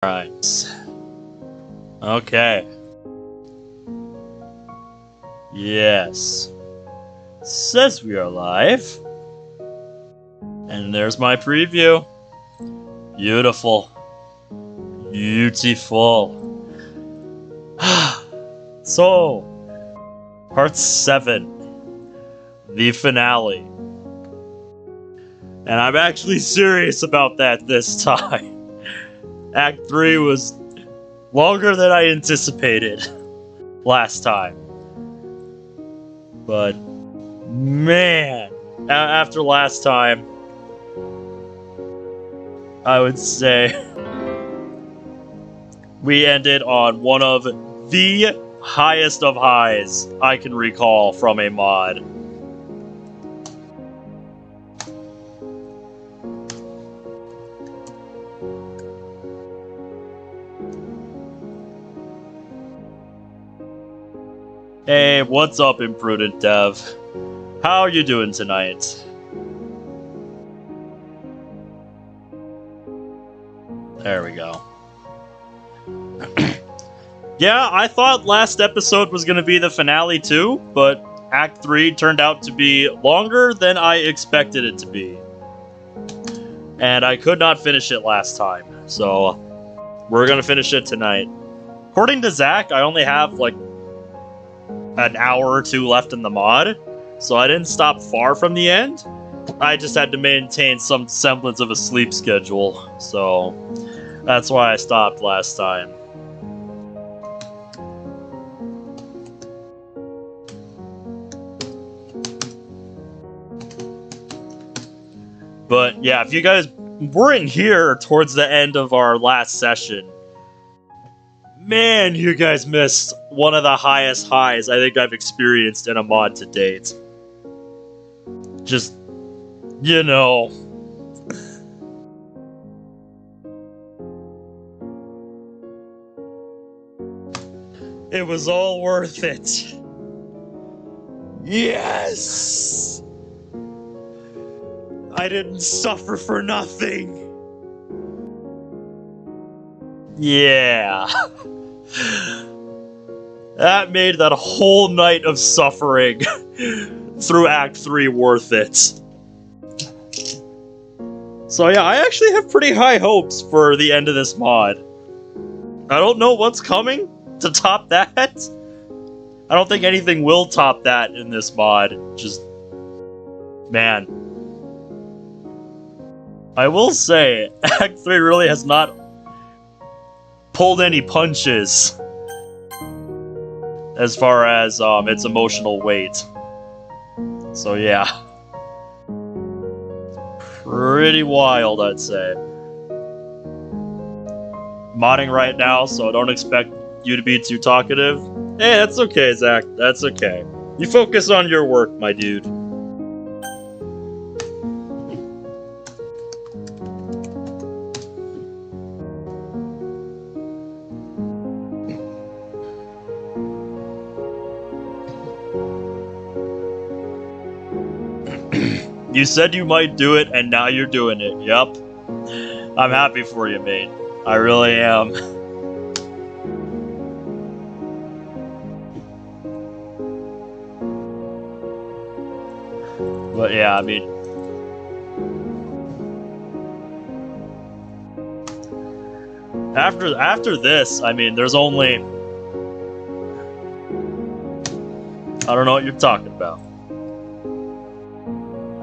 Alright. Okay. Yes. Says we are live. And there's my preview. Beautiful. Beautiful. So, part 7. The finale. And I'm actually serious about that this time. Act 3 was longer than I anticipated last time. But, man, after last time, I would say we ended on one of the highest of highs I can recall from a mod. Hey, what's up, Imprudent Dev? How are you doing tonight? There we go. Yeah, I thought last episode was going to be the finale too, but Act 3 turned out to be longer than I expected it to be. And I could not finish it last time, so we're going to finish it tonight. According to Zach, I only have like an hour or two left in the mod, so I didn't stop far from the end. I just had to maintain some semblance of a sleep schedule, so that's why I stopped last time. But yeah, if you guys weren't here towards the end of our last session, man, you guys missed one of the highest highs I think I've experienced in a mod to date. Just, you know. It was all worth it. Yes! I didn't suffer for nothing. Yeah. That made that whole night of suffering through Act 3 worth it. So yeah, I actually have pretty high hopes for the end of this mod. I don't know what's coming to top that. I don't think anything will top that in this mod. Just, man. I will say, Act 3 really has not pulled any punches as far as its emotional weight. So yeah. Pretty wild, I'd say. Modding right now, so don't expect you to be too talkative. Hey, that's okay, Zach. That's okay. You focus on your work, my dude. You said you might do it, and now you're doing it. Yup. I'm happy for you, mate. I really am. But yeah, I mean... After this, I mean, there's only... I don't know what you're talking about.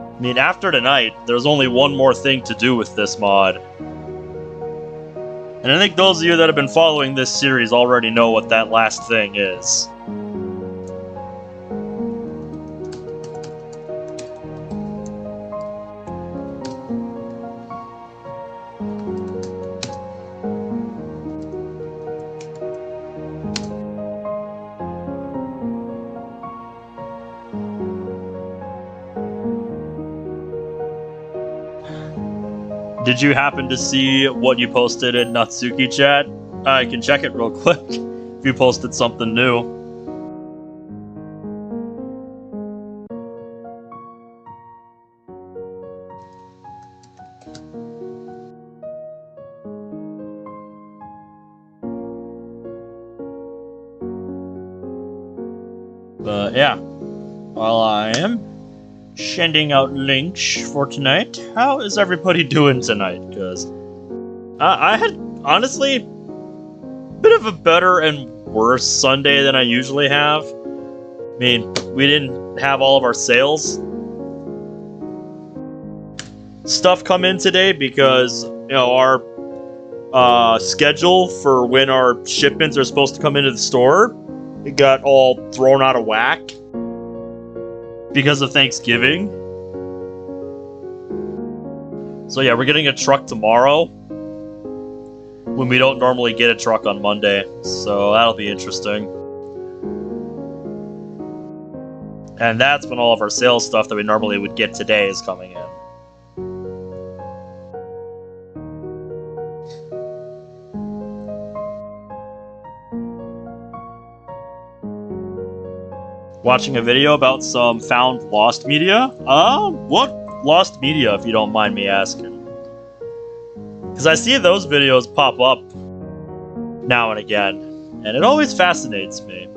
I mean, after tonight, there's only one more thing to do with this mod. And I think those of you that have been following this series already know what that last thing is. Did you happen to see what you posted in Natsuki chat? I can check it real quick if you posted something new. But yeah, while I am sending out links for tonight, how is everybody doing tonight? Because I had, honestly, a bit of a better and worse Sunday than I usually have. I mean, we didn't have all of our sales stuff come in today because, you know, our schedule for when our shipments are supposed to come into the store, it got all thrown out of whack because of Thanksgiving. So yeah, we're getting a truck tomorrow when we don't normally get a truck on Monday, so that'll be interesting. And that's when all of our sales stuff that we normally would get today is coming in. Watching a video about some found lost media? What lost media, if you don't mind me asking? Because I see those videos pop up now and again, and it always fascinates me.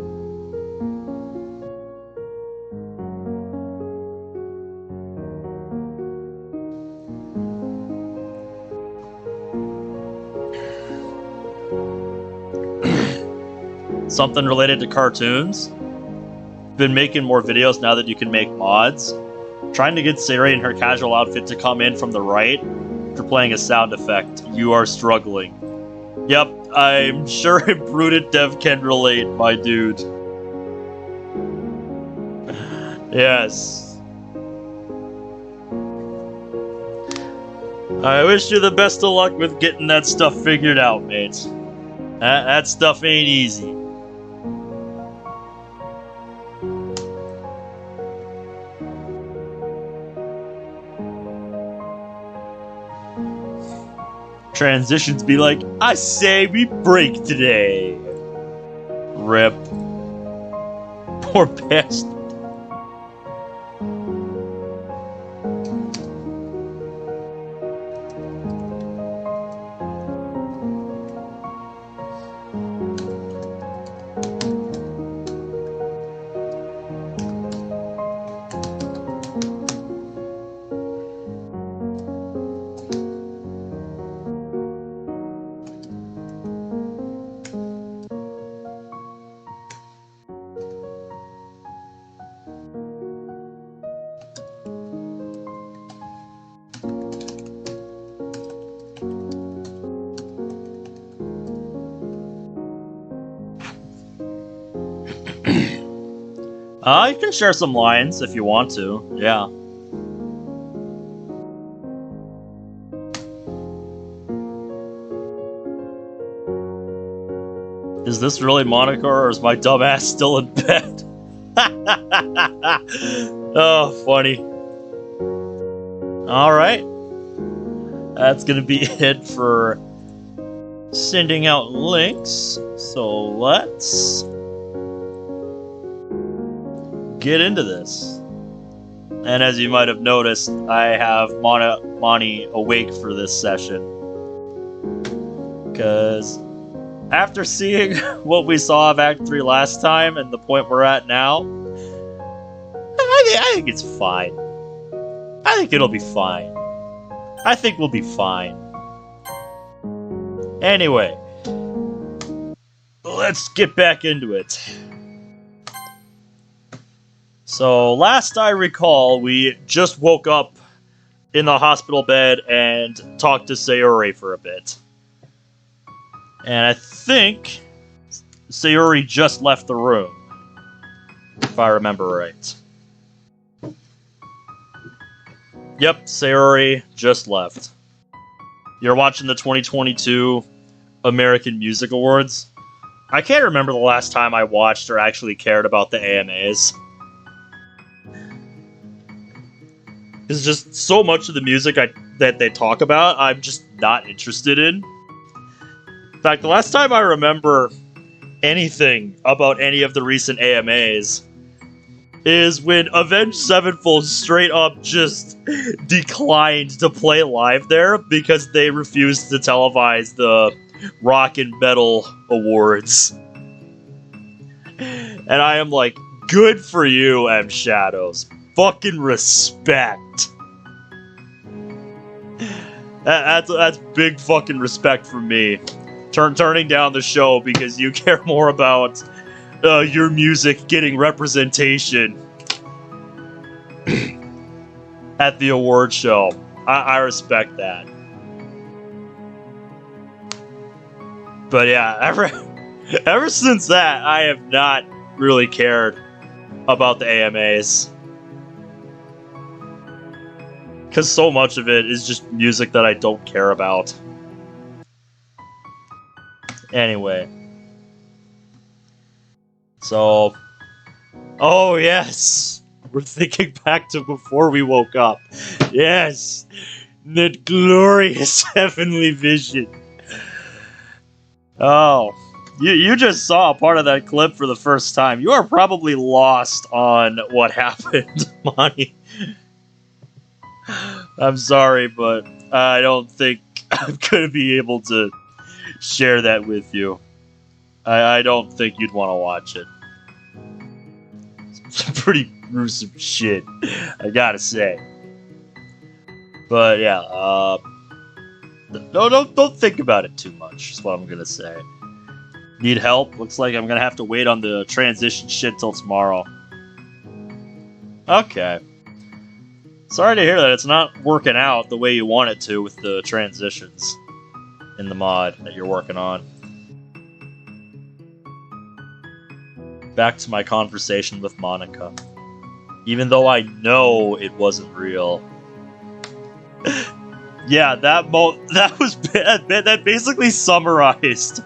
Something related to cartoons? Been making more videos now that you can make mods. Trying to get Sari in her casual outfit to come in from the right for playing a sound effect. You are struggling. Yep, I'm sure Imprudent Dev can relate, my dude. Yes. I wish you the best of luck with getting that stuff figured out, mate. That stuff ain't easy. Transitions be like, I say we break today. Rip. Poor bastard. You can share some lines if you want to, yeah. Is this really Monika, or is my dumbass still in bed? Oh, funny. Alright. That's gonna be it for sending out links. So let's get into this. And as you might have noticed, I have Moni awake for this session. Because after seeing what we saw of Act 3 last time and the point we're at now, I think it's fine. I think it'll be fine. I think we'll be fine. Anyway, let's get back into it. So, last I recall, we just woke up in the hospital bed and talked to Sayori for a bit. And I think Sayori just left the room, if I remember right. Yep, Sayori just left. You're watching the 2022 American Music Awards. I can't remember the last time I watched or actually cared about the AMAs. It's just so much of the music that they talk about, I'm just not interested in. In fact, the last time I remember anything about any of the recent AMAs is when Avenged Sevenfold straight up just declined to play live there because they refused to televise the Rock and Metal Awards. And I am like, Good for you, M. Shadows. Fucking respect. That's big fucking respect from me. Turning down the show because you care more about your music getting representation at the award show. I respect that. But yeah, ever since that, I have not really cared about the AMAs. Because so much of it is just music that I don't care about. Anyway. So... Oh, yes! We're thinking back to before we woke up. Yes! That glorious heavenly vision. Oh. You just saw a part of that clip for the first time. You are probably lost on what happened, Monty. I'm sorry, but I don't think I'm going to be able to share that with you. I don't think you'd want to watch it. It's pretty gruesome shit, I gotta say. But yeah, don't think about it too much, is what I'm going to say. Need help? Looks like I'm going to have to wait on the transition shit till tomorrow. Okay. Sorry to hear that it's not working out the way you want it to with the transitions in the mod that you're working on. Back to my conversation with Monika. Even though I know it wasn't real. Yeah, that basically summarized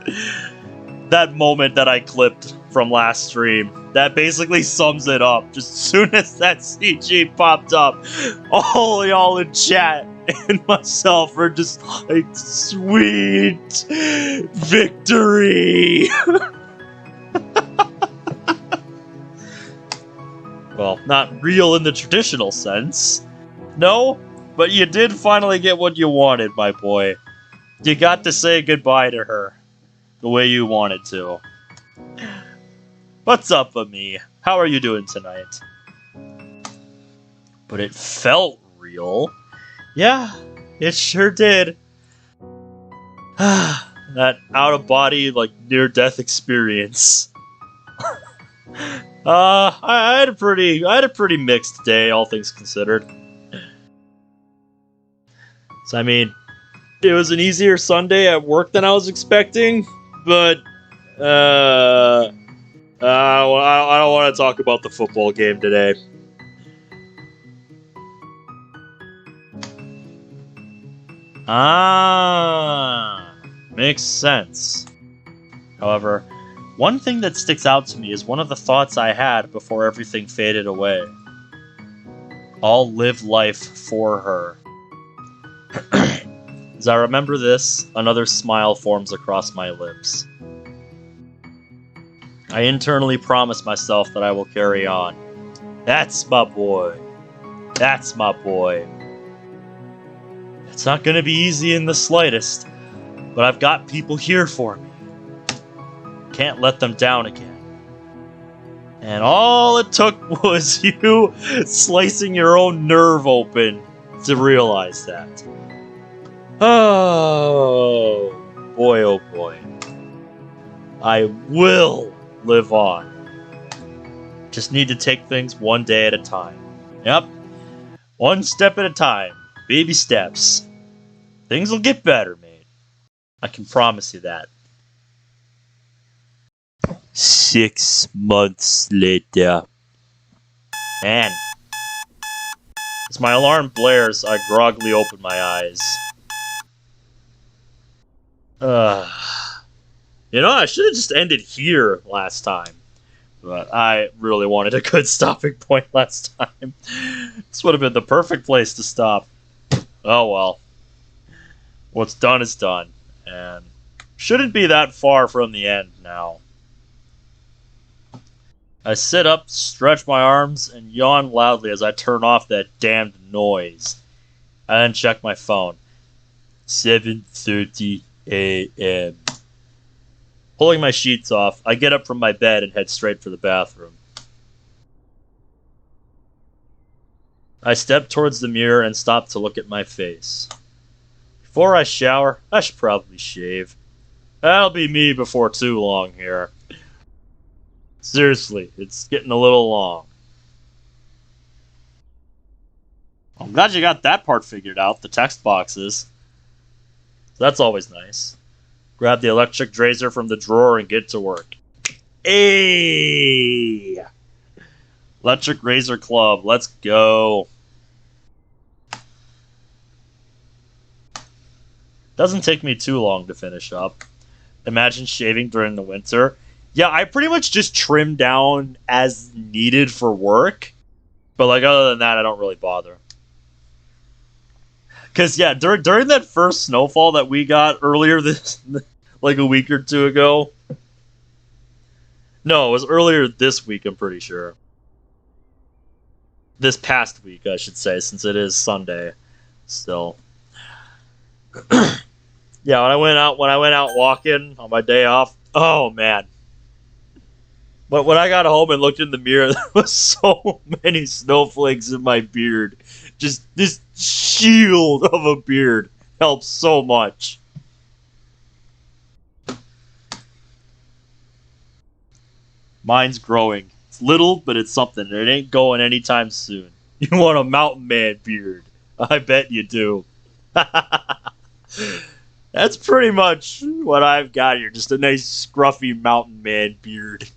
that moment that I clipped from last stream. That basically sums it up. Just as soon as that CG popped up, all y'all in chat and myself are just like, sweet victory. Well, not real in the traditional sense. No, but you did finally get what you wanted, my boy. You got to say goodbye to her the way you wanted to. What's up with me? How are you doing tonight? But it felt real. Yeah, it sure did. That out-of-body, like, near-death experience. I had a pretty mixed day, all things considered. So, I mean, it was an easier Sunday at work than I was expecting, but, I don't want to talk about the football game today. Makes sense. However, one thing that sticks out to me is one of the thoughts I had before everything faded away. I'll live life for her. As I remember this, another smile forms across my lips. I internally promise myself that I will carry on. That's my boy. That's my boy. It's not gonna be easy in the slightest, but I've got people here for me. Can't let them down again. And all it took was you slicing your own nerve open to realize that. Oh boy, I will live on. Just need to take things one day at a time. Yep. One step at a time. Baby steps. Things will get better, mate. I can promise you that. 6 months later. Man. As my alarm blares, I groggily open my eyes. You know, I should have just ended here last time. But I really wanted a good stopping point last time. This would have been the perfect place to stop. Oh well. What's done is done. And shouldn't be that far from the end now. I sit up, stretch my arms, and yawn loudly as I turn off that damned noise. I then check my phone. 7:30 a.m. Pulling my sheets off, I get up from my bed and head straight for the bathroom. I stepped towards the mirror and stopped to look at my face. Before I shower, I should probably shave. That'll be me before too long here. Seriously, it's getting a little long. I'm glad you got that part figured out, the text boxes. That's always nice. Grab the electric razor from the drawer and get to work. Hey! Electric Razor Club, let's go. Doesn't take me too long to finish up. Imagine shaving during the winter. Yeah, I pretty much just trim down as needed for work. But like other than that, I don't really bother. Because yeah, during that first snowfall that we got earlier this, like a week or two ago. No, it was earlier this week, I'm pretty sure. This past week, I should say, since it is Sunday still. Yeah, when I went out walking on my day off, oh man. But when I got home and looked in the mirror, there was so many snowflakes in my beard. Just this shield of a beard helps so much. Mine's growing. It's little, but it's something. It ain't going anytime soon. You want a mountain man beard. I bet you do. That's pretty much what I've got here. Just a nice, scruffy mountain man beard.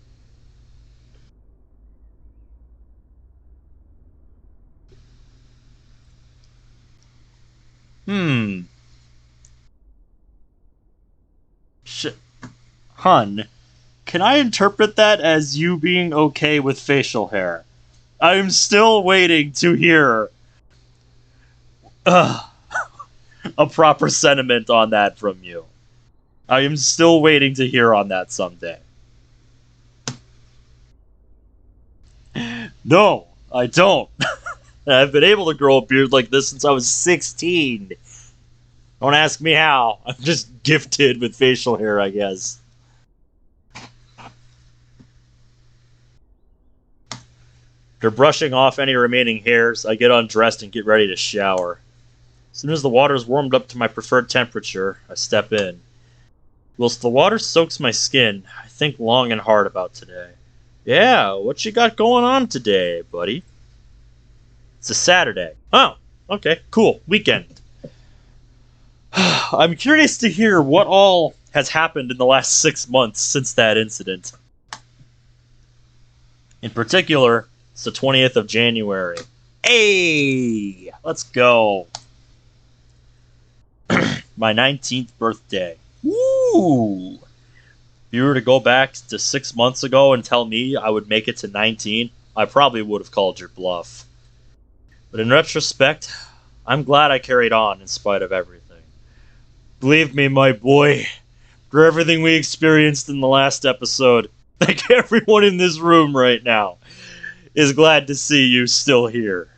Hun, can I interpret that as you being okay with facial hair? I'm still waiting to hear a proper sentiment on that from you. I am still waiting to hear on that someday. No, I don't. I've been able to grow a beard like this since I was 16. Don't ask me how. I'm just gifted with facial hair, I guess. After brushing off any remaining hairs, I get undressed and get ready to shower. As soon as the water is warmed up to my preferred temperature, I step in. Whilst the water soaks my skin, I think long and hard about today. Yeah, what you got going on today, buddy? It's a Saturday. Oh, okay, cool. Weekend. I'm curious to hear what all has happened in the last 6 months since that incident. In particular, it's the 20th of January. Hey! Let's go. My 19th birthday. Woo! If you were to go back to 6 months ago and tell me I would make it to 19, I probably would have called your bluff. But in retrospect, I'm glad I carried on in spite of everything. Believe me, my boy, for everything we experienced in the last episode, like everyone in this room right now is glad to see you still here.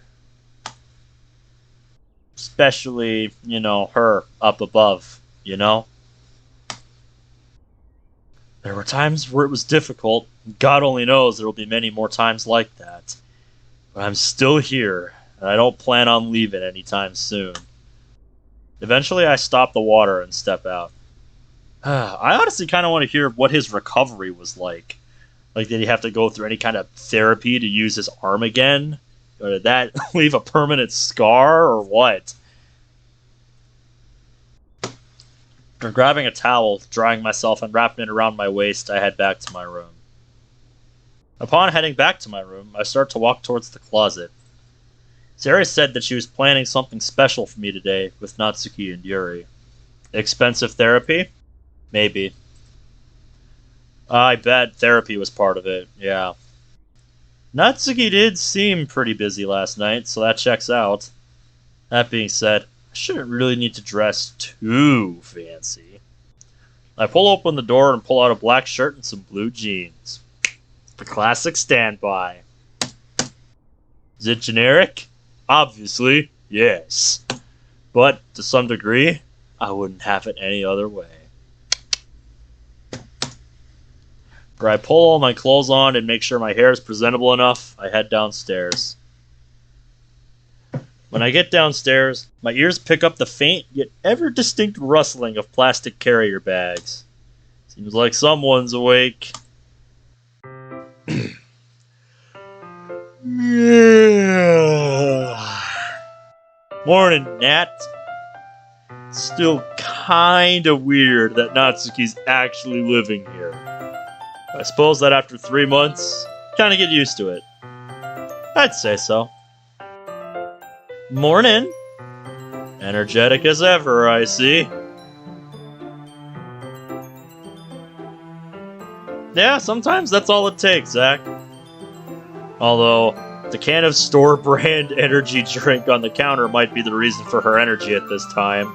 Especially, you know, her up above, you know? There were times where it was difficult. God only knows there will be many more times like that. But I'm still here, and I don't plan on leaving anytime soon. Eventually, I stop the water and step out. I honestly kind of want to hear what his recovery was like. Like, did he have to go through any kind of therapy to use his arm again? Or did that leave a permanent scar, or what? After grabbing a towel, drying myself, and wrapping it around my waist, I head back to my room. Upon heading back to my room, I start to walk towards the closet. Sarah said that she was planning something special for me today with Natsuki and Yuri. Expensive therapy? Maybe. I bet therapy was part of it, yeah. Natsuki did seem pretty busy last night, so that checks out. That being said, I shouldn't really need to dress too fancy. I pull open the door and pull out a black shirt and some blue jeans. The classic standby. Is it generic? Obviously, yes. But, to some degree, I wouldn't have it any other way. After I pull all my clothes on and make sure my hair is presentable enough, I head downstairs. When I get downstairs, my ears pick up the faint yet ever distinct rustling of plastic carrier bags. Seems like someone's awake. Morning, Nat. Still kinda weird that Natsuki's actually living here. I suppose that after 3 months, kinda get used to it. I'd say so. Morning. Energetic as ever, I see. Yeah, sometimes that's all it takes, Zach. Although, the can of store-brand energy drink on the counter might be the reason for her energy at this time.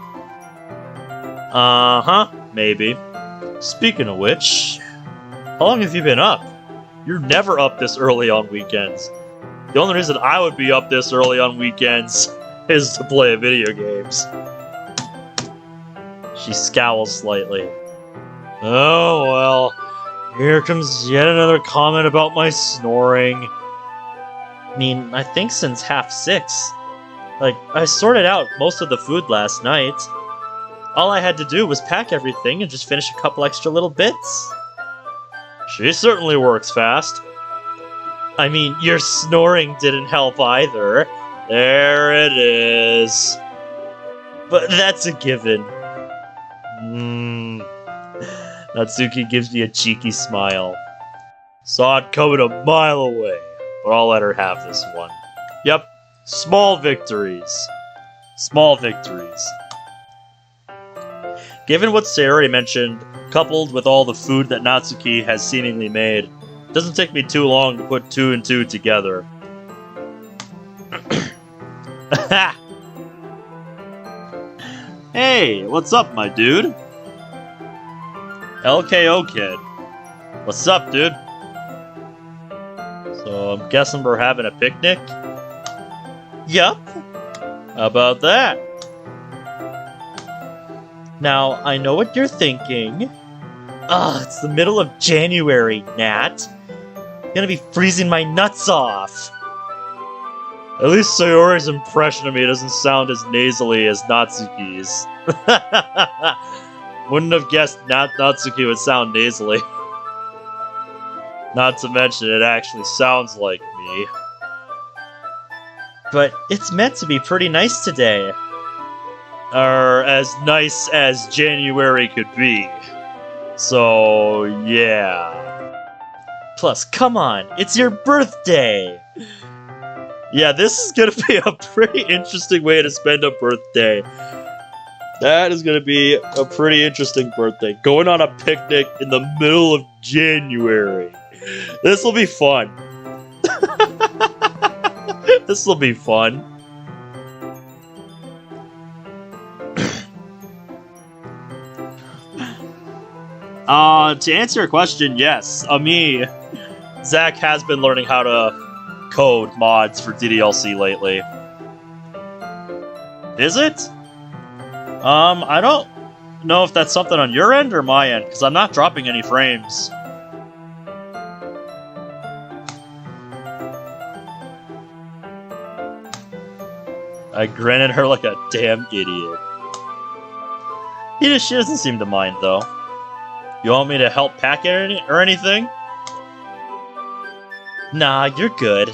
Uh-huh, maybe. Speaking of which, how long have you been up? You're never up this early on weekends. The only reason I would be up this early on weekends is to play video games. She scowls slightly. Oh, well, here comes yet another comment about my snoring. I mean, I think since 6:30. Like, I sorted out most of the food last night. All I had to do was pack everything and just finish a couple extra little bits. She certainly works fast. I mean, your snoring didn't help either. There it is. But that's a given. Natsuki gives me a cheeky smile. Saw it coming a mile away, but I'll let her have this one. Yep, small victories. Small victories. Given what Sayori mentioned, coupled with all the food that Natsuki has seemingly made, it doesn't take me too long to put 2 and 2 together. Hey, what's up, my dude? LKO kid. What's up, dude? So I'm guessing we're having a picnic? Yup. How about that? Now, I know what you're thinking. It's the middle of January, Nat. I'm gonna be freezing my nuts off. At least Sayori's impression of me doesn't sound as nasally as Natsuki's. Wouldn't have guessed Natsuki would sound nasally. Not to mention it actually sounds like me. But it's meant to be pretty nice today. Or as nice as January could be. So, yeah. Plus, come on, it's your birthday! Yeah, this is gonna be a pretty interesting way to spend a birthday. That is gonna be a pretty interesting birthday. Going on a picnic in the middle of January. This will be fun. This will be fun. To answer your question, yes. Zach has been learning how to code mods for DDLC lately. Is it? I don't know if that's something on your end or my end, because I'm not dropping any frames. I grin at her like a damn idiot. She doesn't seem to mind, though. You want me to help pack it or anything? Nah, you're good.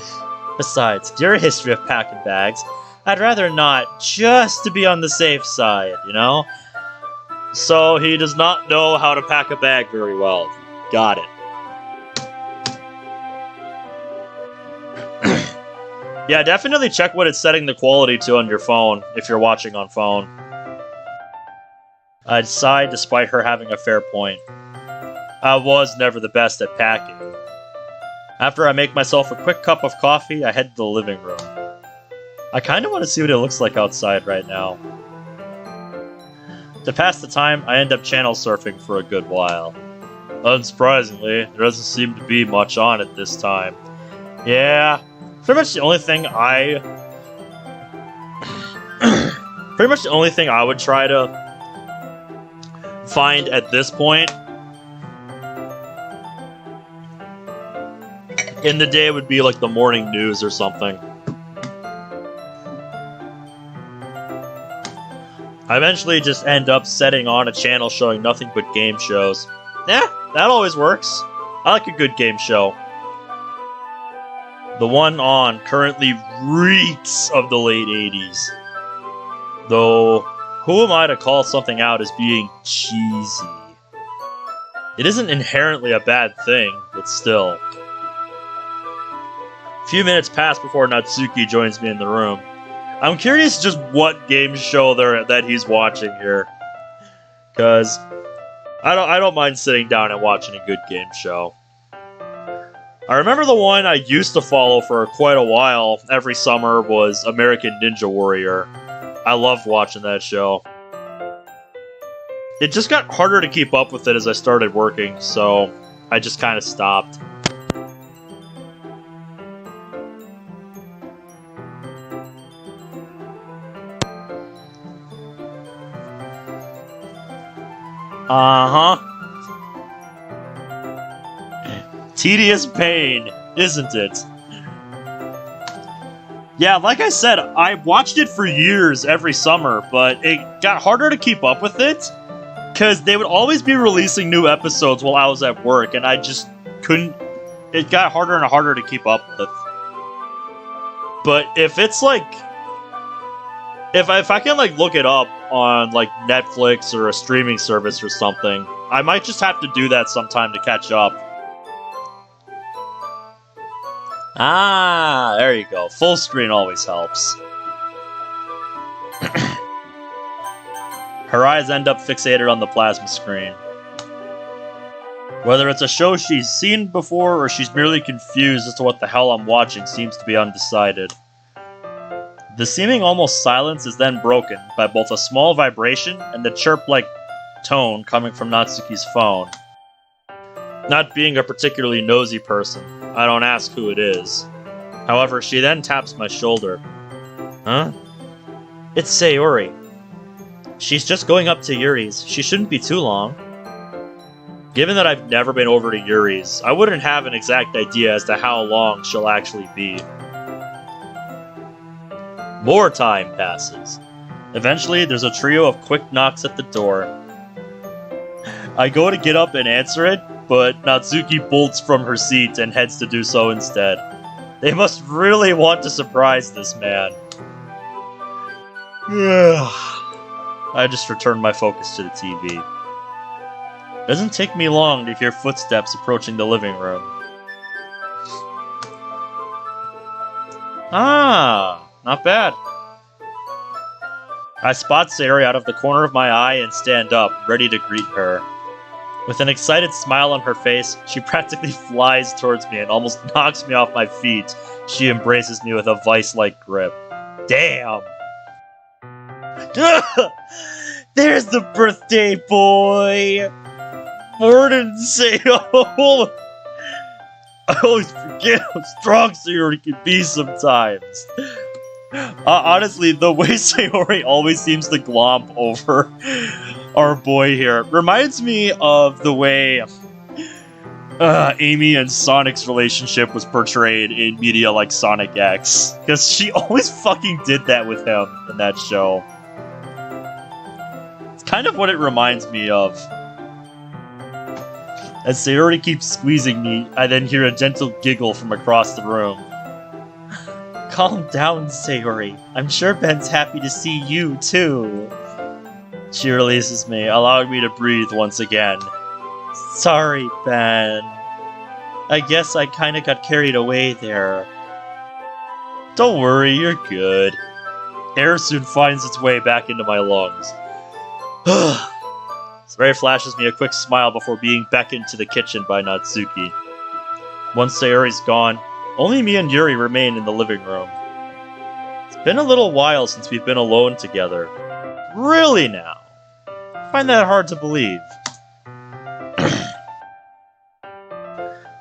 Besides, your history of packing bags, I'd rather not, just to be on the safe side, you know? So he does not know how to pack a bag very well. Got it. Yeah, definitely check what it's setting the quality to on your phone, if you're watching on phone. I'd sigh despite her having a fair point. I was never the best at packing. After I make myself a quick cup of coffee, I head to the living room. I kinda want to see what it looks like outside right now. To pass the time, I end up channel surfing for a good while. Unsurprisingly, there doesn't seem to be much on it this time. Yeah, pretty much the only thing I would try to find at this point in the day would be like the morning news or something. I eventually just end up setting on a channel showing nothing but game shows. Yeah, that always works. I like a good game show. The one on currently reeks of the late 80s. Though, who am I to call something out as being cheesy? It isn't inherently a bad thing, but still. A few minutes pass before Natsuki joins me in the room. I'm curious just what game show that he's watching here. Because I don't mind sitting down and watching a good game show. I remember the one I used to follow for quite a while every summer was American Ninja Warrior. I loved watching that show. It just got harder to keep up with it as I started working, so I just kind of stopped. Tedious pain, isn't it? Yeah, like I said, I watched it for years every summer, but it got harder to keep up with it, because they would always be releasing new episodes while I was at work, and I just couldn't... It got harder and harder to keep up with. But if it's like... If I can like look it up on like Netflix or a streaming service or something, I might just have to do that sometime to catch up. Ah, there you go. Full screen always helps. Her eyes end up fixated on the plasma screen. Whether it's a show she's seen before or she's merely confused as to what the hell I'm watching seems to be undecided. The seeming almost silence is then broken by both a small vibration and the chirp-like tone coming from Natsuki's phone. Not being a particularly nosy person, I don't ask who it is. However, she then taps my shoulder. Huh? It's Sayori. She's just going up to Yuri's. She shouldn't be too long. Given that I've never been over to Yuri's, I wouldn't have an exact idea as to how long she'll actually be. More time passes. Eventually, there's a trio of quick knocks at the door. I go to get up and answer it, but Natsuki bolts from her seat and heads to do so instead. They must really want to surprise this man. I just return my focus to the TV. Doesn't take me long to hear footsteps approaching the living room. Ah, not bad. I spot Sayori out of the corner of my eye and stand up, ready to greet her. With an excited smile on her face, she practically flies towards me and almost knocks me off my feet. She embraces me with a vice-like grip. Damn! There's the birthday boy! Morden Sayori! I always forget how strong Sayori can be sometimes. Honestly, the way Sayori always seems to glomp over our boy here reminds me of the way Amy and Sonic's relationship was portrayed in media like Sonic X. Because she always fucking did that with him in that show. It's kind of what it reminds me of. As Sayori keeps squeezing me, I then hear a gentle giggle from across the room. Calm down, Sayori. I'm sure Ben's happy to see you, too. She releases me, allowing me to breathe once again. Sorry, Ben. I guess I kinda got carried away there. Don't worry, you're good. Air soon finds its way back into my lungs. Sayori flashes me a quick smile before being beckoned to the kitchen by Natsuki. Once Sayori's gone, only me and Yuri remain in the living room. It's been a little while since we've been alone together. Really now? I find that hard to believe.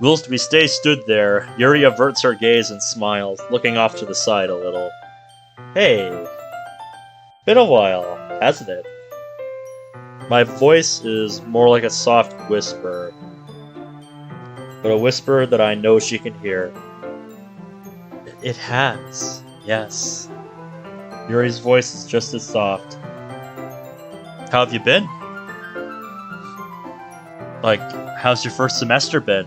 Whilst we stay stood there, Yuri averts her gaze and smiles, looking off to the side a little. Hey. Been a while, hasn't it? My voice is more like a soft whisper, but a whisper that I know she can hear. It has, yes. Yuri's voice is just as soft. How have you been? Like, how's your first semester been?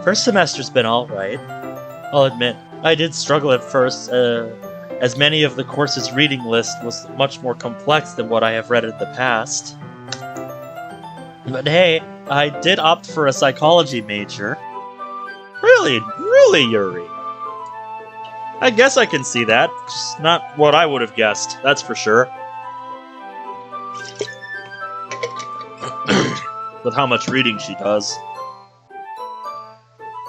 First semester's been alright. I'll admit, I did struggle at first, as many of the course's reading list was much more complex than what I have read in the past. But hey, I did opt for a psychology major. Really, Yuri? I guess I can see that. Just not what I would have guessed, that's for sure. With how much reading she does.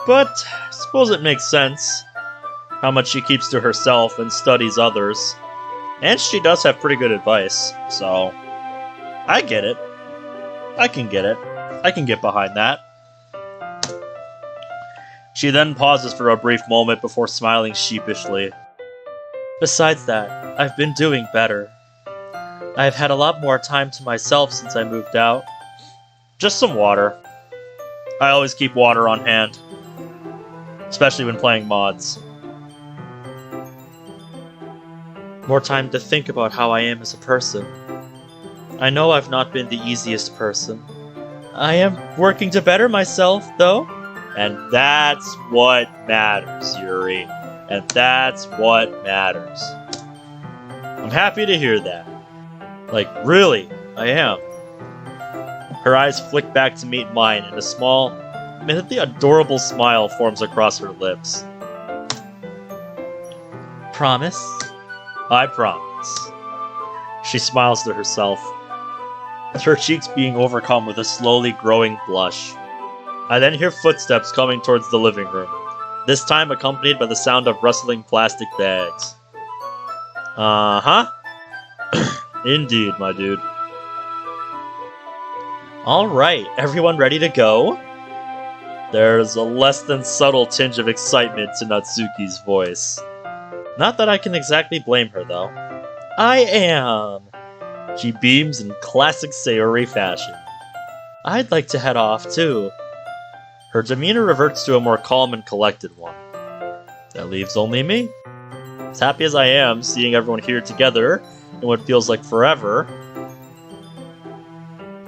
But I suppose it makes sense. How much she keeps to herself and studies others. And she does have pretty good advice, so... I get it. I can get it. I can get behind that. She then pauses for a brief moment before smiling sheepishly. Besides that, I've been doing better. I've had a lot more time to myself since I moved out. Just some water. I always keep water on hand. Especially when playing mods. More time to think about how I am as a person. I know I've not been the easiest person. I am working to better myself, though. And that's what matters, Yuri. And that's what matters. I'm happy to hear that. Like, really, I am. Her eyes flick back to meet mine, and a small, admittedly adorable smile forms across her lips. Promise? I promise. She smiles to herself, her cheeks being overcome with a slowly growing blush. I then hear footsteps coming towards the living room, this time accompanied by the sound of rustling plastic bags. Uh-huh. Indeed, my dude. Alright, everyone ready to go? There's a less than subtle tinge of excitement to Natsuki's voice. Not that I can exactly blame her, though. I am! She beams in classic Sayori fashion. I'd like to head off, too. Her demeanor reverts to a more calm and collected one. That leaves only me. As happy as I am seeing everyone here together in what feels like forever,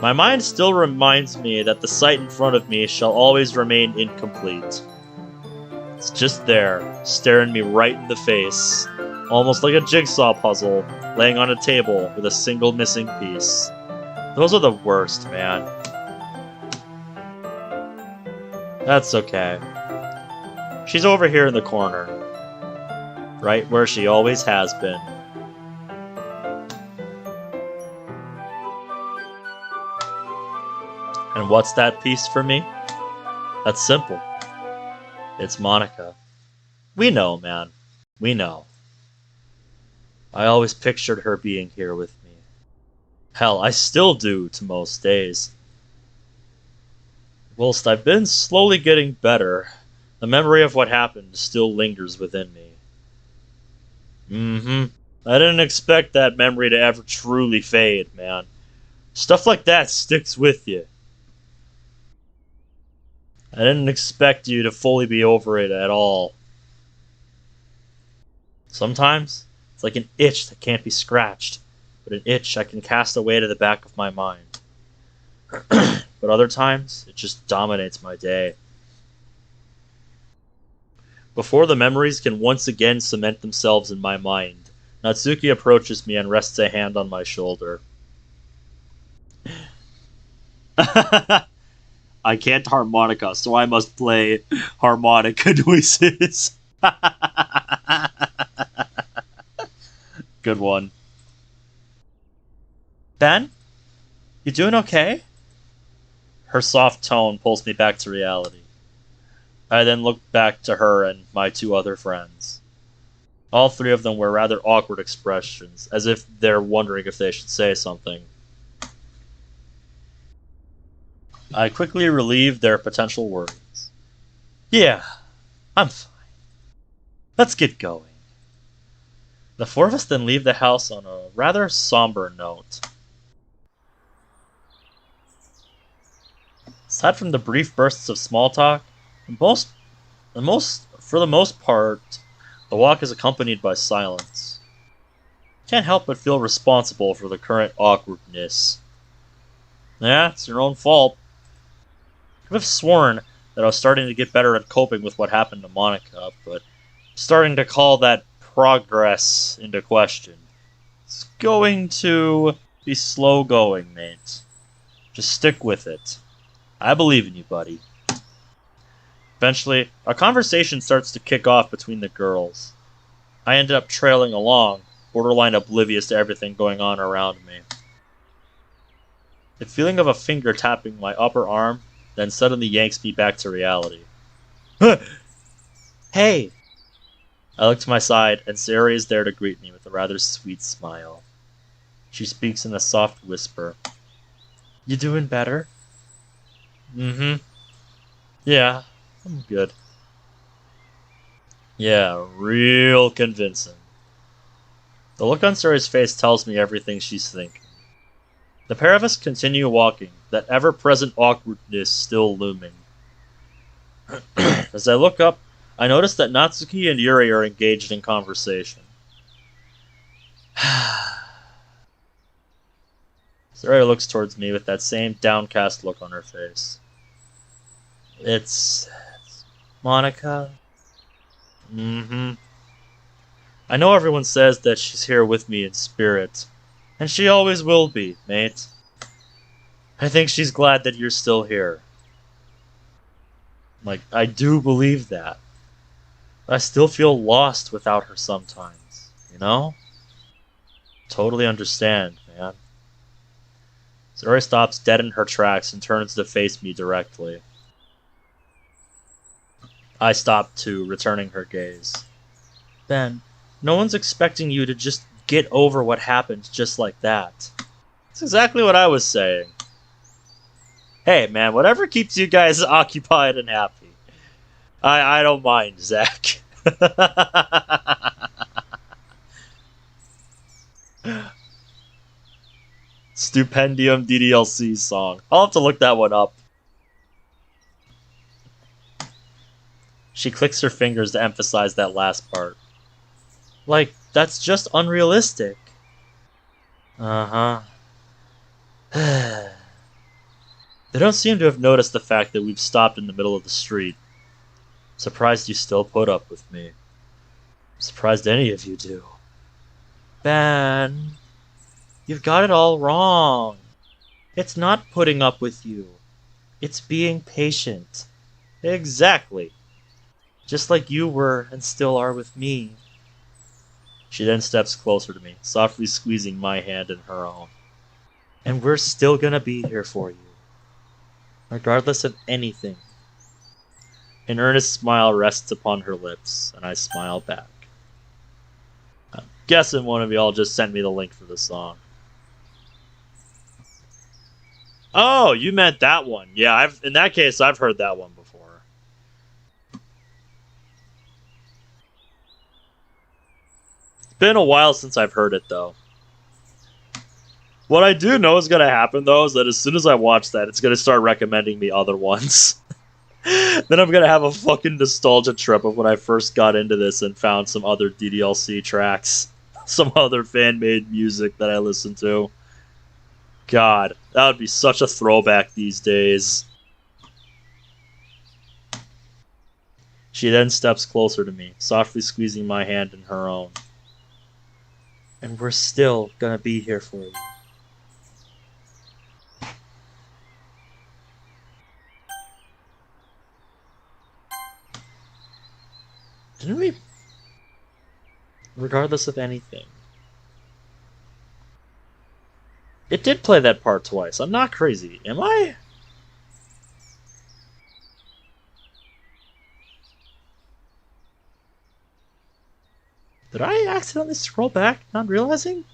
my mind still reminds me that the sight in front of me shall always remain incomplete. It's just there, staring me right in the face, almost like a jigsaw puzzle laying on a table with a single missing piece. Those are the worst, man. That's okay. She's over here in the corner. Right where she always has been. And what's that piece for me? That's simple. It's Monika. We know, man. We know. I always pictured her being here with me. Hell, I still do to most days. Whilst I've been slowly getting better, the memory of what happened still lingers within me. I didn't expect that memory to ever truly fade, man. Stuff like that sticks with you. I didn't expect you to fully be over it at all. Sometimes, it's like an itch that can't be scratched, but an itch I can cast away to the back of my mind. But other times, it just dominates my day. Before the memories can once again cement themselves in my mind, Natsuki approaches me and rests a hand on my shoulder. I can't harmonica, so I must play harmonica noises. Good one. Ben? You doing okay? Her soft tone pulls me back to reality. I then look back to her and my two other friends. All three of them wear rather awkward expressions, as if they're wondering if they should say something. I quickly relieve their potential worries. Yeah, I'm fine. Let's get going. The four of us then leave the house on a rather somber note. Aside from the brief bursts of small talk, for the most part, the walk is accompanied by silence. Can't help but feel responsible for the current awkwardness. Yeah, it's your own fault. I could have sworn that I was starting to get better at coping with what happened to Monika, but I'm starting to call that progress into question. It's going to be slow going, mate. Just stick with it. I believe in you, buddy. Eventually, a conversation starts to kick off between the girls. I ended up trailing along, borderline oblivious to everything going on around me. The feeling of a finger tapping my upper arm then suddenly yanks me back to reality. Hey! I look to my side, and Sari is there to greet me with a rather sweet smile. She speaks in a soft whisper. You doing better? Mm-hmm. Yeah, I'm good. Yeah, real convincing. The look on Sari's face tells me everything she's thinking. The pair of us continue walking, that ever-present awkwardness still looming. As I look up, I notice that Natsuki and Yuri are engaged in conversation. Sari looks towards me with that same downcast look on her face. It's Monika. Mm-hmm. I know everyone says that she's here with me in spirit, and she always will be, mate. I think she's glad that you're still here. Like, I do believe that. But I still feel lost without her sometimes, you know? Totally understand, man. Sari stops dead in her tracks and turns to face me directly. I stop too, returning her gaze. Ben, no one's expecting you to just get over what happened just like that. That's exactly what I was saying. Hey, man, whatever keeps you guys occupied and happy. I don't mind, Zach. Stupendium DDLC song. I'll have to look that one up. She clicks her fingers to emphasize that last part. Like, that's just unrealistic. Uh-huh. They don't seem to have noticed the fact that we've stopped in the middle of the street. Surprised you still put up with me. Surprised any of you do. Ben, you've got it all wrong. It's not putting up with you. It's being patient. Exactly. Just like you were and still are with me. She then steps closer to me, softly squeezing my hand in her own. And we're still gonna be here for you. Regardless of anything. An earnest smile rests upon her lips, and I smile back. I'm guessing one of y'all just sent me the link for the song. Oh, you meant that one. Yeah, in that case, I've heard that one before. It's been a while since I've heard it, though. What I do know is going to happen, though, is that as soon as I watch that, it's going to start recommending me other ones. Then I'm going to have a fucking nostalgia trip of when I first got into this and found some other DDLC tracks. Some other fan-made music that I listened to. God, that would be such a throwback these days. She then steps closer to me, softly squeezing my hand in her own. And we're still gonna be here for you. Didn't we? Regardless of anything. It did play that part twice. I'm not crazy, am I? Did I accidentally scroll back, not realizing?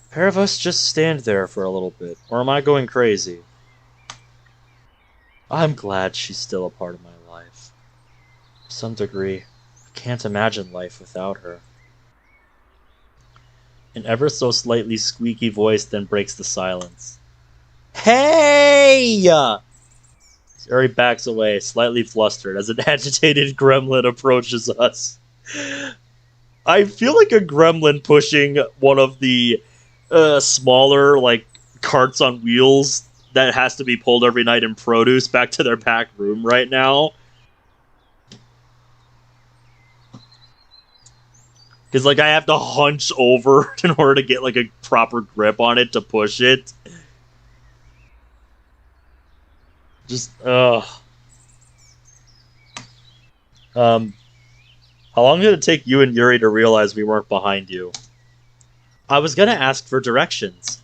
A pair of us just stand there for a little bit, or am I going crazy? I'm glad she's still a part of my life. To some degree, I can't imagine life without her. An ever so slightly squeaky voice then breaks the silence. Hey! Sari backs away, slightly flustered, as an agitated gremlin approaches us. I feel like a gremlin pushing one of the smaller, like, carts on wheels that has to be pulled every night in produce back to their back room right now. Because, like, I have to hunch over in order to get, like, a proper grip on it to push it. Just, ugh. How long did it take you and Yuri to realize we weren't behind you? I was gonna ask for directions.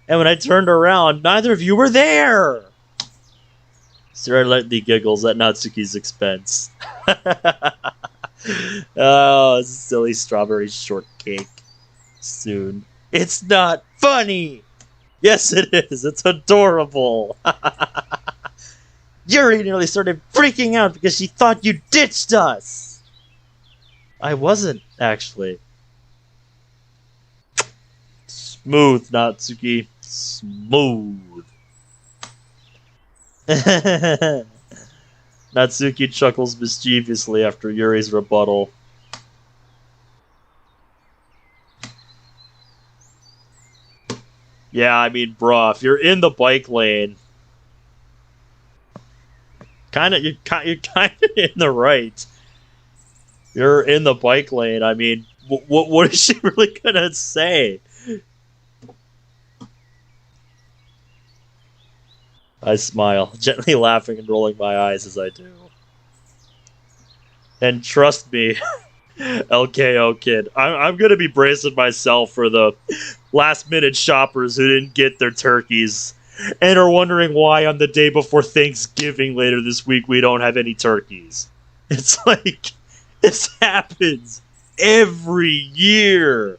And when I turned around, neither of you were there! Sarah lightly giggles at Natsuki's expense. Oh, silly strawberry shortcake. Soon. It's not funny! Yes, it is. It's adorable. Yuri nearly started freaking out because she thought you ditched us. I wasn't, actually. Smooth, Natsuki. Smooth. Natsuki chuckles mischievously after Yuri's rebuttal. Yeah, I mean, bruh, if you're in the bike lane, you're kind of in the right. You're in the bike lane. I mean, what is she really gonna say? I smile, gently laughing and rolling my eyes as I do. And trust me, LKO kid, I'm gonna be bracing myself for the last-minute shoppers who didn't get their turkeys and are wondering why on the day before Thanksgiving later this week we don't have any turkeys. It's like, this happens every year.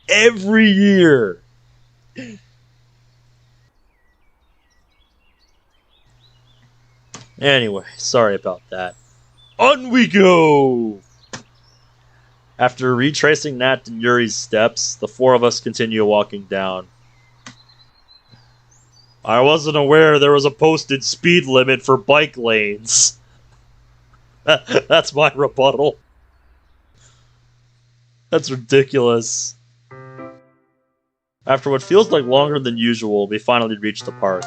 Every year. Anyway, sorry about that. On we go! After retracing Nat and Yuri's steps, the four of us continue walking down. I wasn't aware there was a posted speed limit for bike lanes. That's my rebuttal. That's ridiculous. After what feels like longer than usual, we finally reach the park.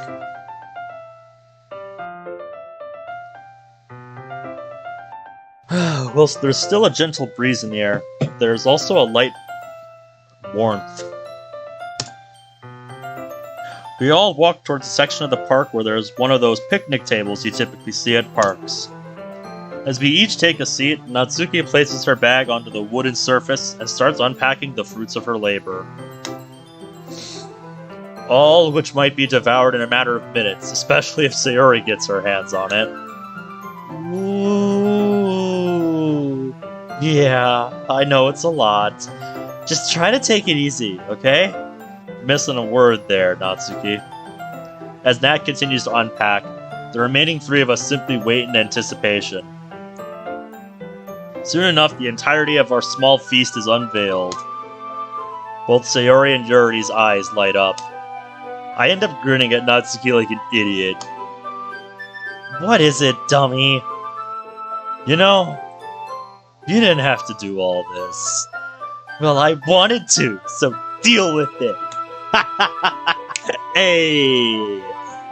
Whilst there's still a gentle breeze in the air, there's also a light warmth. We all walk towards a section of the park where there's one of those picnic tables you typically see at parks. As we each take a seat, Natsuki places her bag onto the wooden surface and starts unpacking the fruits of her labor. All which might be devoured in a matter of minutes, especially if Sayori gets her hands on it. Ooh. Yeah, I know it's a lot. Just try to take it easy, okay? Missing a word there, Natsuki. As Nat continues to unpack, the remaining three of us simply wait in anticipation. Soon enough, the entirety of our small feast is unveiled. Both Sayori and Yuri's eyes light up. I end up grinning at Natsuki like an idiot. What is it, dummy? You know, you didn't have to do all this. Well, I wanted to, so deal with it. Hey!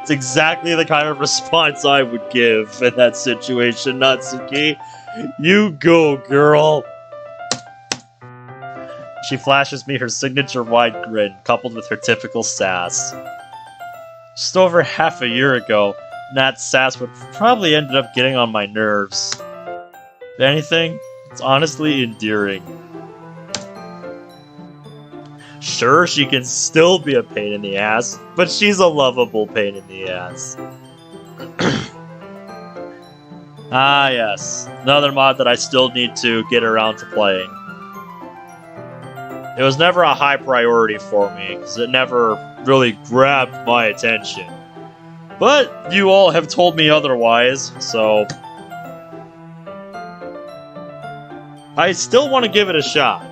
It's exactly the kind of response I would give in that situation, Natsuki. You go, girl! She flashes me her signature wide grin, coupled with her typical sass. Just over half a year ago, Nat's sass would probably ended up getting on my nerves. If anything, it's honestly endearing. Sure, she can still be a pain in the ass, but she's a lovable pain in the ass. Ah yes, another mod that I still need to get around to playing. It was never a high priority for me, because it never really grabbed my attention. But you all have told me otherwise, so I still want to give it a shot.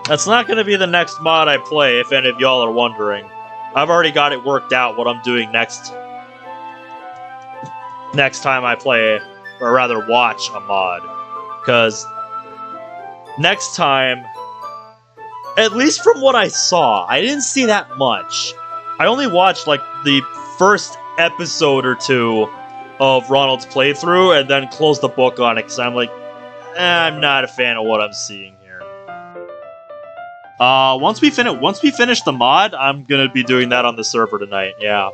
That's not going to be the next mod I play, if any of y'all are wondering. I've already got it worked out what I'm doing next time I play or rather watch a mod. Because next time, at least from what I saw, I didn't see that much. I only watched like the first episode or two of Ronald's playthrough and then closed the book on it because I'm like, I'm not a fan of what I'm seeing here. Once we finish the mod, I'm gonna be doing that on the server tonight. Yeah.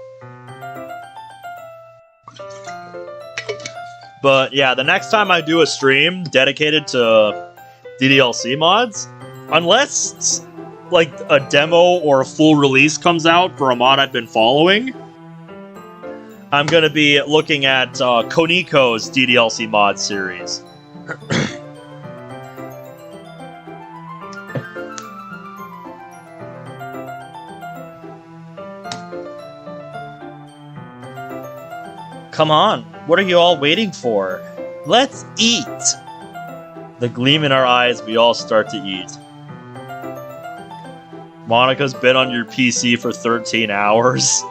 But yeah, the next time I do a stream dedicated to DDLC mods, unless like a demo or a full release comes out for a mod I've been following, I'm gonna be looking at Koniko's DDLC mod series. Come on, what are you all waiting for? Let's eat! The gleam in our eyes, we all start to eat. Monika's been on your PC for 13 hours.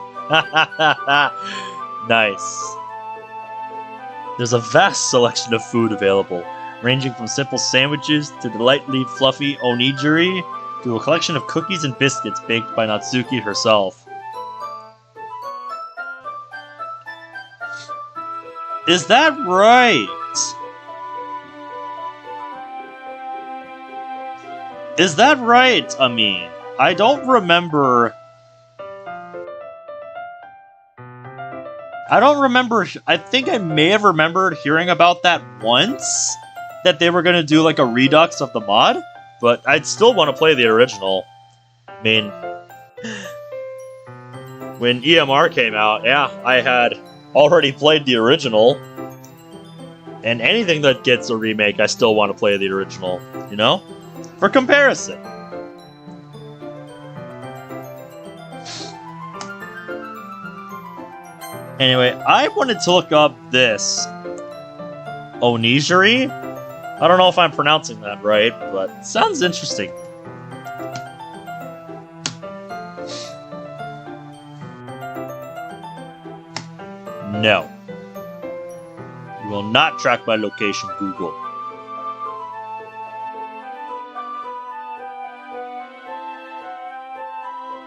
Nice. There's a vast selection of food available, ranging from simple sandwiches to delightfully fluffy onigiri to a collection of cookies and biscuits baked by Natsuki herself. Is that right? Is that right, Amin? I don't remember... I think I may have remembered hearing about that once, that they were going to do like a redux of the mod, but I'd still want to play the original. I mean, when EMR came out, yeah, I had already played the original, and anything that gets a remake, I still want to play the original, you know? For comparison. Anyway, I wanted to look up this onigiri. I don't know if I'm pronouncing that right, but it sounds interesting. No. You will not track my location, Google.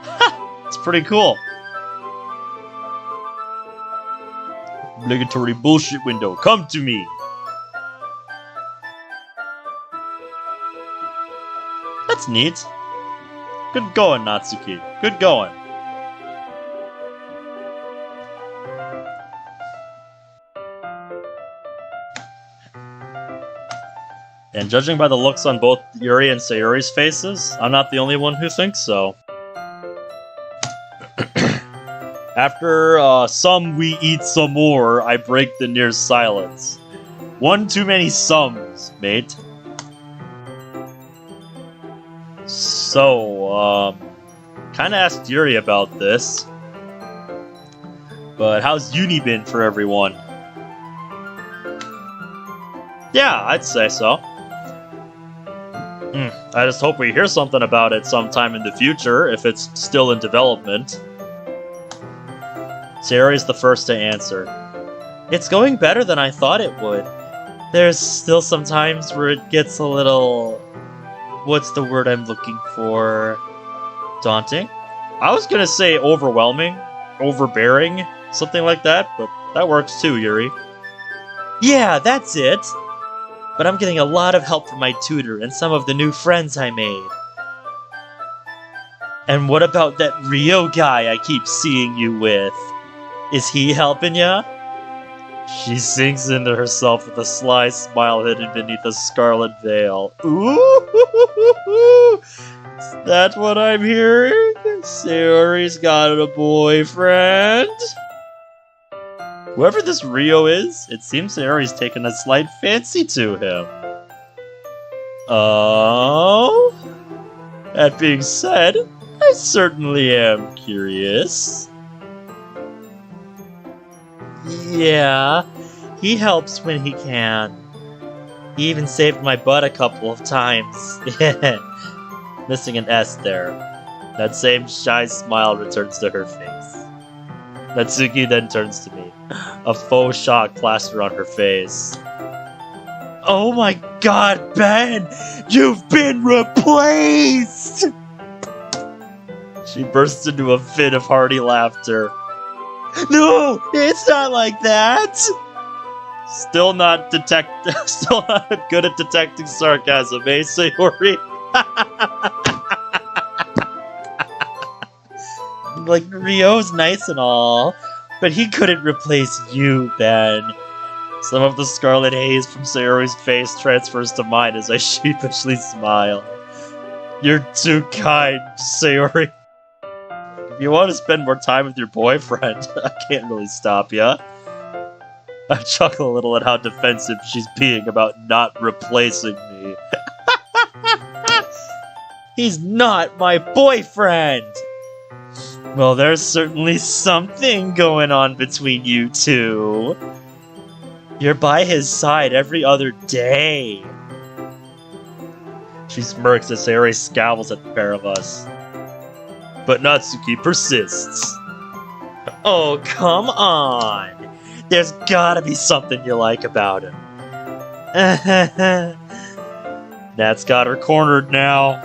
Ha! It's pretty cool. Obligatory bullshit window, come to me! That's neat. Good going, Natsuki. Good going. And judging by the looks on both Yuri and Sayuri's faces, I'm not the only one who thinks so. After some we eat some more, I break the near silence. One too many sums, mate. So, kinda asked Yuri about this. But how's uni been for everyone? Yeah, I'd say so. I just hope we hear something about it sometime in the future, if it's still in development. Sayuri's the first to answer. It's going better than I thought it would. There's still some times where it gets a little... What's the word I'm looking for? Daunting? I was gonna say overwhelming, overbearing, something like that, but that works too, Yuri. Yeah, that's it! But I'm getting a lot of help from my tutor and some of the new friends I made. And what about that Rio guy I keep seeing you with? Is he helping ya? She sinks into herself with a sly smile hidden beneath a scarlet veil. Ooh! Is that what I'm hearing? Sayuri's got a boyfriend? Whoever this Rio is, it seems Sayuri's taken a slight fancy to him. Oh? That being said, I certainly am curious. Yeah, he helps when he can. He even saved my butt a couple of times. Missing an S there. That same shy smile returns to her face. Natsuki then turns to me, a faux shock plastered on her face. Oh my god, Ben! You've been replaced! She bursts into a fit of hearty laughter. No, it's not like that! Still not good at detecting sarcasm, eh, Sayori? Like, Ryo's nice and all, but he couldn't replace you, Ben. Some of the scarlet haze from Sayori's face transfers to mine as I sheepishly smile. You're too kind, Sayori. If you want to spend more time with your boyfriend, I can't really stop ya. I chuckle a little at how defensive she's being about not replacing me. He's not my boyfriend! Well, there's certainly something going on between you two. You're by his side every other day. She smirks as Sayori scowls at the pair of us. But Natsuki persists. Oh, come on! There's gotta be something you like about him. Nat's got her cornered now.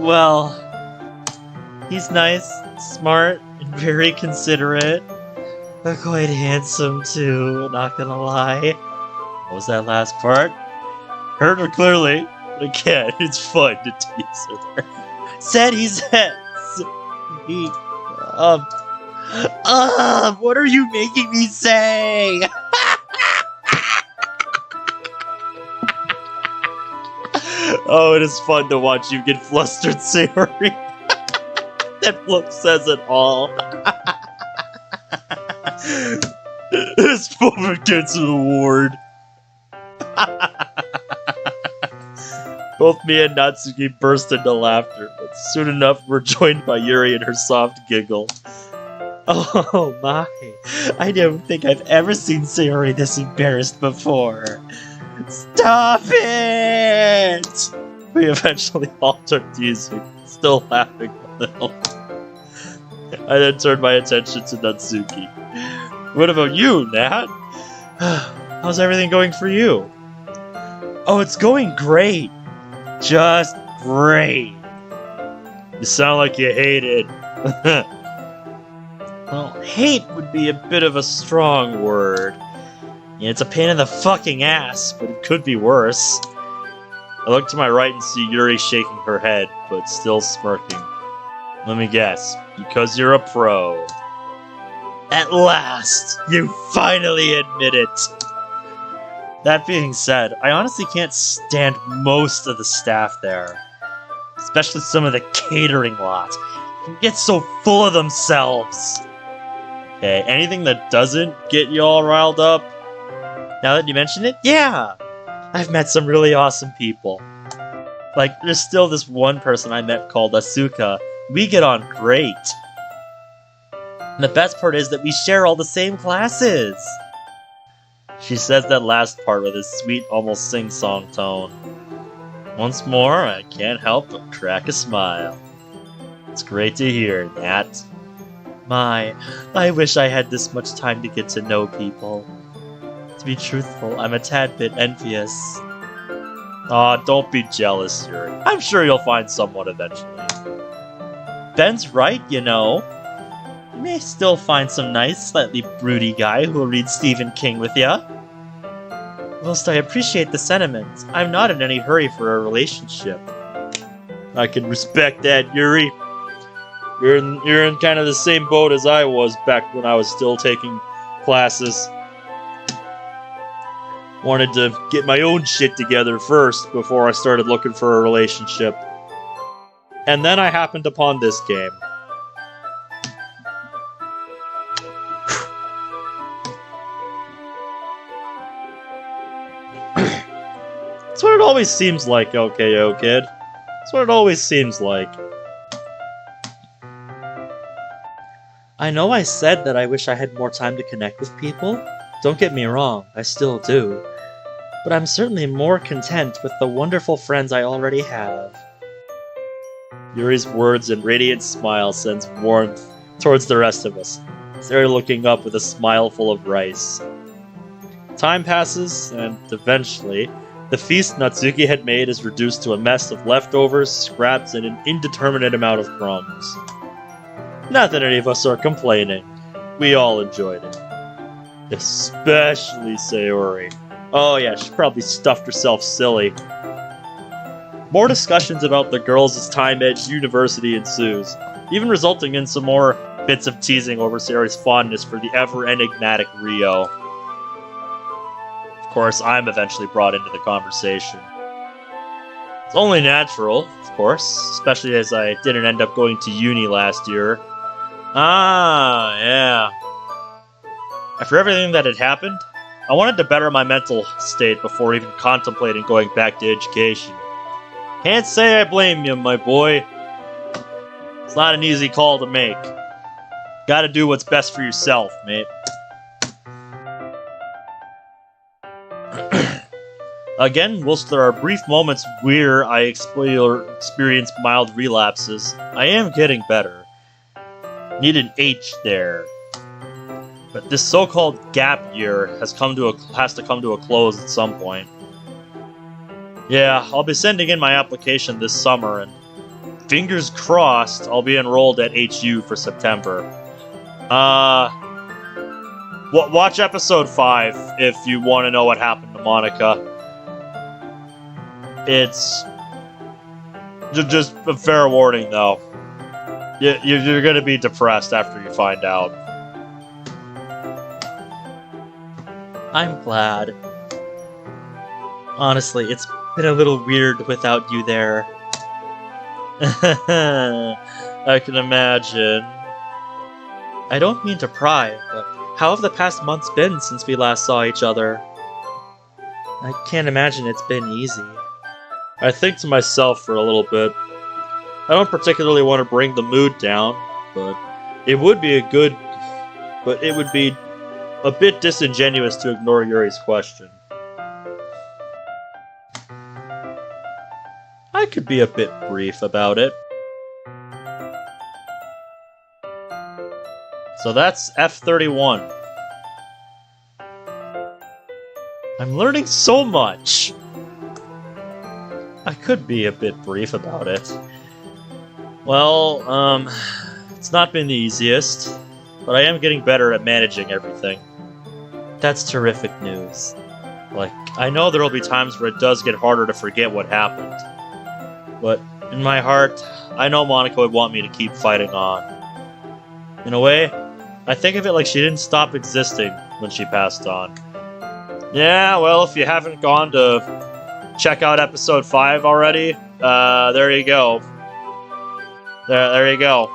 Well, he's nice, smart, and very considerate. But quite handsome too, not gonna lie. What was that last part? Heard her clearly, but again, it's fun to tease her. Said he's what are you making me say? Oh, it is fun to watch you get flustered, Sayori. That look says it all. This woman gets an award. Both me and Natsuki burst into laughter, but soon enough we're joined by Yuri and her soft giggle. Oh my, I don't think I've ever seen Sayori this embarrassed before. Stop it! We eventually all turned teasing, still laughing a little. I then turned my attention to Natsuki. What about you, Nat? How's everything going for you? Oh, it's going great. Just great. You sound like you hate it. Well, hate would be a bit of a strong word. Yeah, it's a pain in the fucking ass, but it could be worse. I look to my right and see Yuri shaking her head, but still smirking. Let me guess, because you're a pro. At last! You finally admit it! That being said, I honestly can't stand most of the staff there. Especially some of the catering lot. They get so full of themselves. Okay, anything that doesn't get you all riled up? Now that you mention it, yeah! I've met some really awesome people. Like, there's still this one person I met called Asuka. We get on great. And the best part is that we share all the same classes. She says that last part with a sweet, almost sing-song tone. Once more, I can't help but crack a smile. It's great to hear, Nat. My, I wish I had this much time to get to know people. To be truthful, I'm a tad bit envious. Aw, don't be jealous, Yuri. I'm sure you'll find someone eventually. Ben's right, you know. You may still find some nice, slightly broody guy who will read Stephen King with ya. Whilst I appreciate the sentiment, I'm not in any hurry for a relationship. I can respect that, Yuri. You're in kind of the same boat as I was back when I was still taking classes. Wanted to get my own shit together first before I started looking for a relationship. And then I happened upon this game. That's what it always seems like, OKO kid. That's what it always seems like. I know I said that I wish I had more time to connect with people. Don't get me wrong, I still do. But I'm certainly more content with the wonderful friends I already have. Yuri's words and radiant smile sends warmth towards the rest of us. They're looking up with a smile full of rice. Time passes, and eventually, the feast Natsuki had made is reduced to a mess of leftovers, scraps, and an indeterminate amount of crumbs. Not that any of us are complaining. We all enjoyed it. Especially Sayori. Oh yeah, she probably stuffed herself silly. More discussions about the girls' time at university ensues, even resulting in some more bits of teasing over Sayori's fondness for the ever-enigmatic Ryo. Of course, I'm eventually brought into the conversation. It's only natural, of course, especially as I didn't end up going to uni last year. Ah, yeah. After everything that had happened, I wanted to better my mental state before even contemplating going back to education. Can't say I blame you, my boy. It's not an easy call to make. Gotta do what's best for yourself, mate. Again, whilst there are brief moments where I experience mild relapses, I am getting better. Need an H there. But this so-called gap year has to come to a close at some point. Yeah, I'll be sending in my application this summer, and fingers crossed I'll be enrolled at HU for September. Watch episode 5 if you want to know what happened to Monika. It's just a fair warning, though. You're gonna be depressed after you find out. I'm glad. Honestly, it's been a little weird without you there. I can imagine. I don't mean to pry, but how have the past months been since we last saw each other? I can't imagine it's been easy. I think to myself for a little bit. I don't particularly want to bring the mood down, but it would be a bit disingenuous to ignore Yuri's question. I could be a bit brief about it. So that's F31. I'm learning so much! I could be a bit brief about it. Well, it's not been the easiest, but I am getting better at managing everything. That's terrific news. Like, I know there'll be times where it does get harder to forget what happened. But in my heart, I know Monika would want me to keep fighting on. In a way, I think of it like she didn't stop existing when she passed on. Yeah, well, if you haven't gone to check out episode 5 already, there you go. There you go.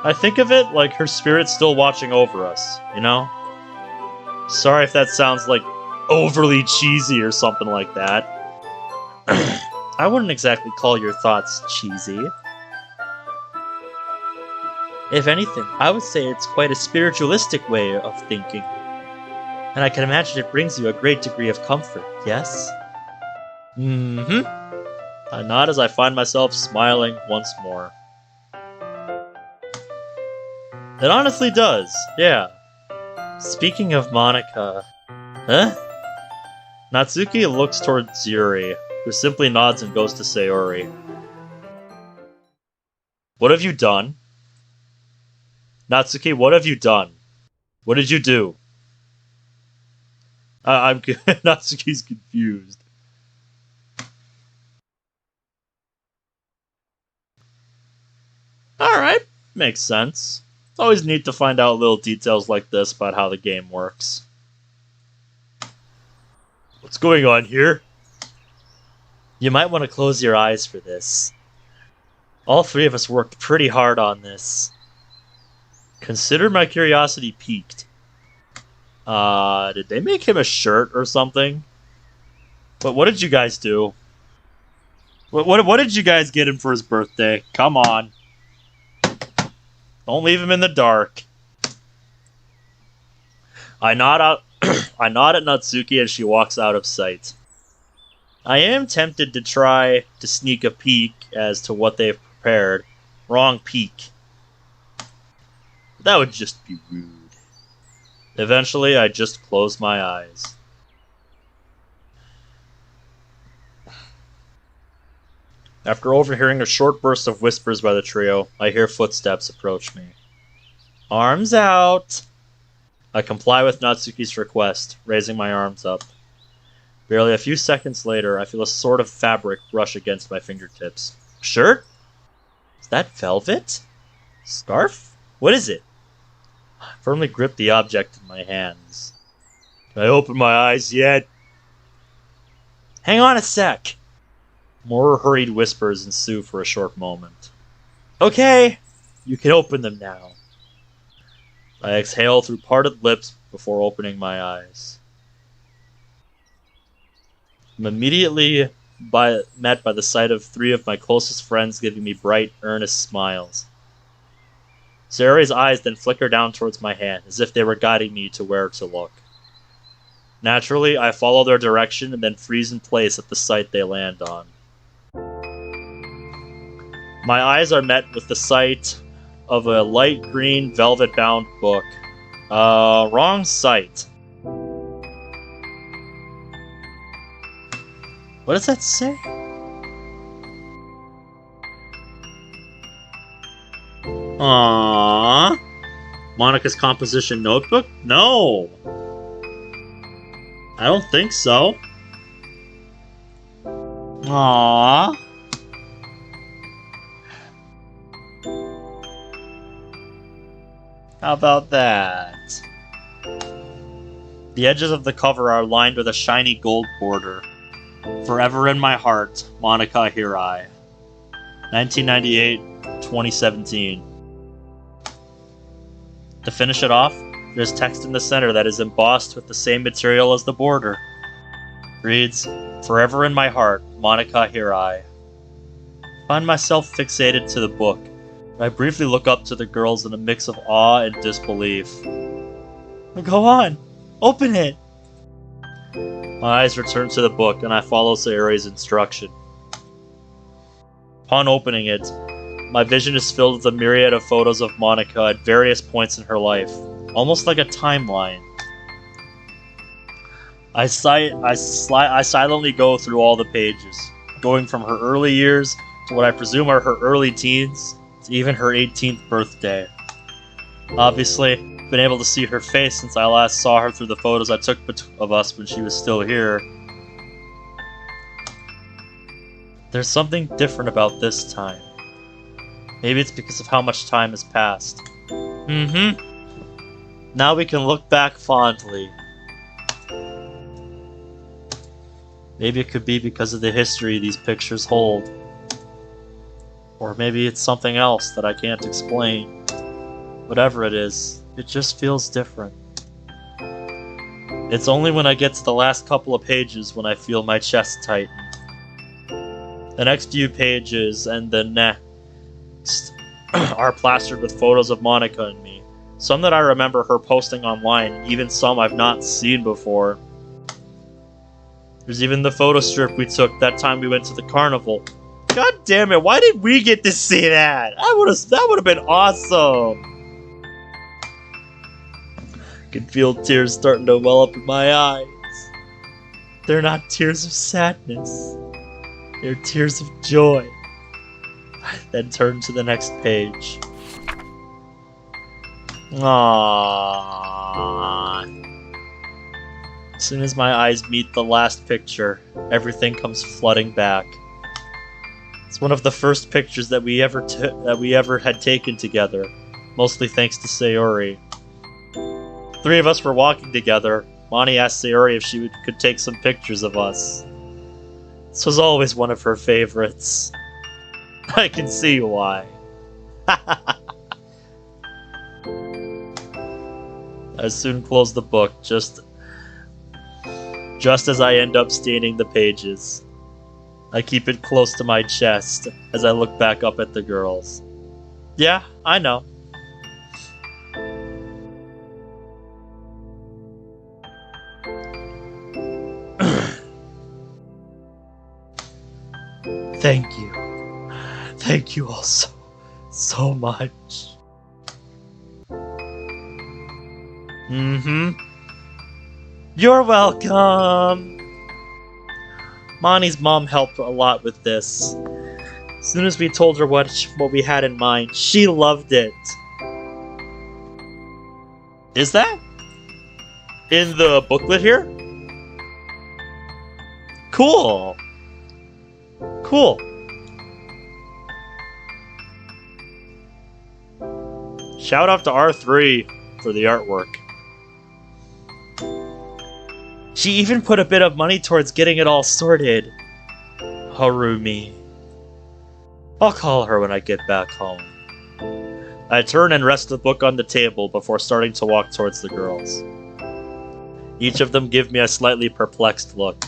I think of it like her spirit's still watching over us, you know? Sorry if that sounds like overly cheesy or something like that. I wouldn't exactly call your thoughts cheesy. If anything, I would say it's quite a spiritualistic way of thinking. And I can imagine it brings you a great degree of comfort, yes? Mm-hmm. I nod as I find myself smiling once more. It honestly does, yeah. Speaking of Monika... Huh? Natsuki looks towards Yuri, who simply nods and goes to Sayori. What have you done? Natsuki, what have you done? What did you do? Natsuki's confused. Alright, makes sense. It's always neat to find out little details like this about how the game works. What's going on here? You might want to close your eyes for this. All three of us worked pretty hard on this. Consider my curiosity piqued. Did they make him a shirt or something? But what did you guys do? What did you guys get him for his birthday? Come on. Don't leave him in the dark. I nod at Natsuki as she walks out of sight. I am tempted to try to sneak a peek as to what they've prepared, Wrong peak. That would just be rude. Eventually, I just closed my eyes. After overhearing a short burst of whispers by the trio, I hear footsteps approach me. Arms out! I comply with Natsuki's request, raising my arms up. Barely a few seconds later, I feel a sort of fabric brush against my fingertips. Shirt? Is that velvet? Scarf? What is it? I firmly grip the object in my hands. Can I open my eyes yet? Hang on a sec! More hurried whispers ensue for a short moment. Okay, you can open them now. I exhale through parted lips before opening my eyes. I'm immediately met by the sight of 3 of my closest friends giving me bright, earnest smiles. Sayori's eyes then flicker down towards my hand, as if they were guiding me to where to look. Naturally, I follow their direction and then freeze in place at the sight they land on. My eyes are met with the sight of a light green velvet-bound book. Wrong sight. What does that say? Aww. Monika's composition notebook? No! I don't think so. Aww. How about that? The edges of the cover are lined with a shiny gold border. Forever in my heart, Monika Hirai. 1998-2017. To finish it off, there's text in the center that is embossed with the same material as the border. It reads, Forever in my heart, Monika Hirai. I find myself fixated to the book. I briefly look up to the girls in a mix of awe and disbelief. Go on! Open it! My eyes return to the book, and I follow Sayori's instruction. Upon opening it, my vision is filled with a myriad of photos of Monika at various points in her life, almost like a timeline. I silently go through all the pages, going from her early years to what I presume are her early teens, to even her 18th birthday. Obviously, I've been able to see her face since I last saw her through the photos I took of us when she was still here. There's something different about this time. Maybe it's because of how much time has passed. Now we can look back fondly. Maybe it could be because of the history these pictures hold. Or maybe it's something else that I can't explain. Whatever it is, it just feels different. It's only when I get to the last couple of pages when I feel my chest tighten. The next few pages and the next are plastered with photos of Monika and me. Some that I remember her posting online, even some I've not seen before. There's even the photo strip we took that time we went to the carnival. God damn it, why did we get to see that? That would have been awesome. I can feel tears starting to well up in my eyes. They're not tears of sadness. They're tears of joy. I then turn to the next page. Aww. As soon as my eyes meet the last picture, everything comes flooding back. It's one of the first pictures that we ever had taken together, mostly thanks to Sayori. 3 of us were walking together. Moni asked Sayori if she could take some pictures of us. This was always one of her favorites. I can see why. I soon close the book, just as I end up staining the pages. I keep it close to my chest as I look back up at the girls. Yeah, I know. Thank you. Thank you all so so much. You're welcome! Monty's mom helped a lot with this. As soon as we told her what we had in mind, she loved it. Is that in the booklet here? Cool. Cool. Shout out to R3 for the artwork. She even put a bit of money towards getting it all sorted. Harumi. I'll call her when I get back home. I turn and rest the book on the table before starting to walk towards the girls. Each of them give me a slightly perplexed look.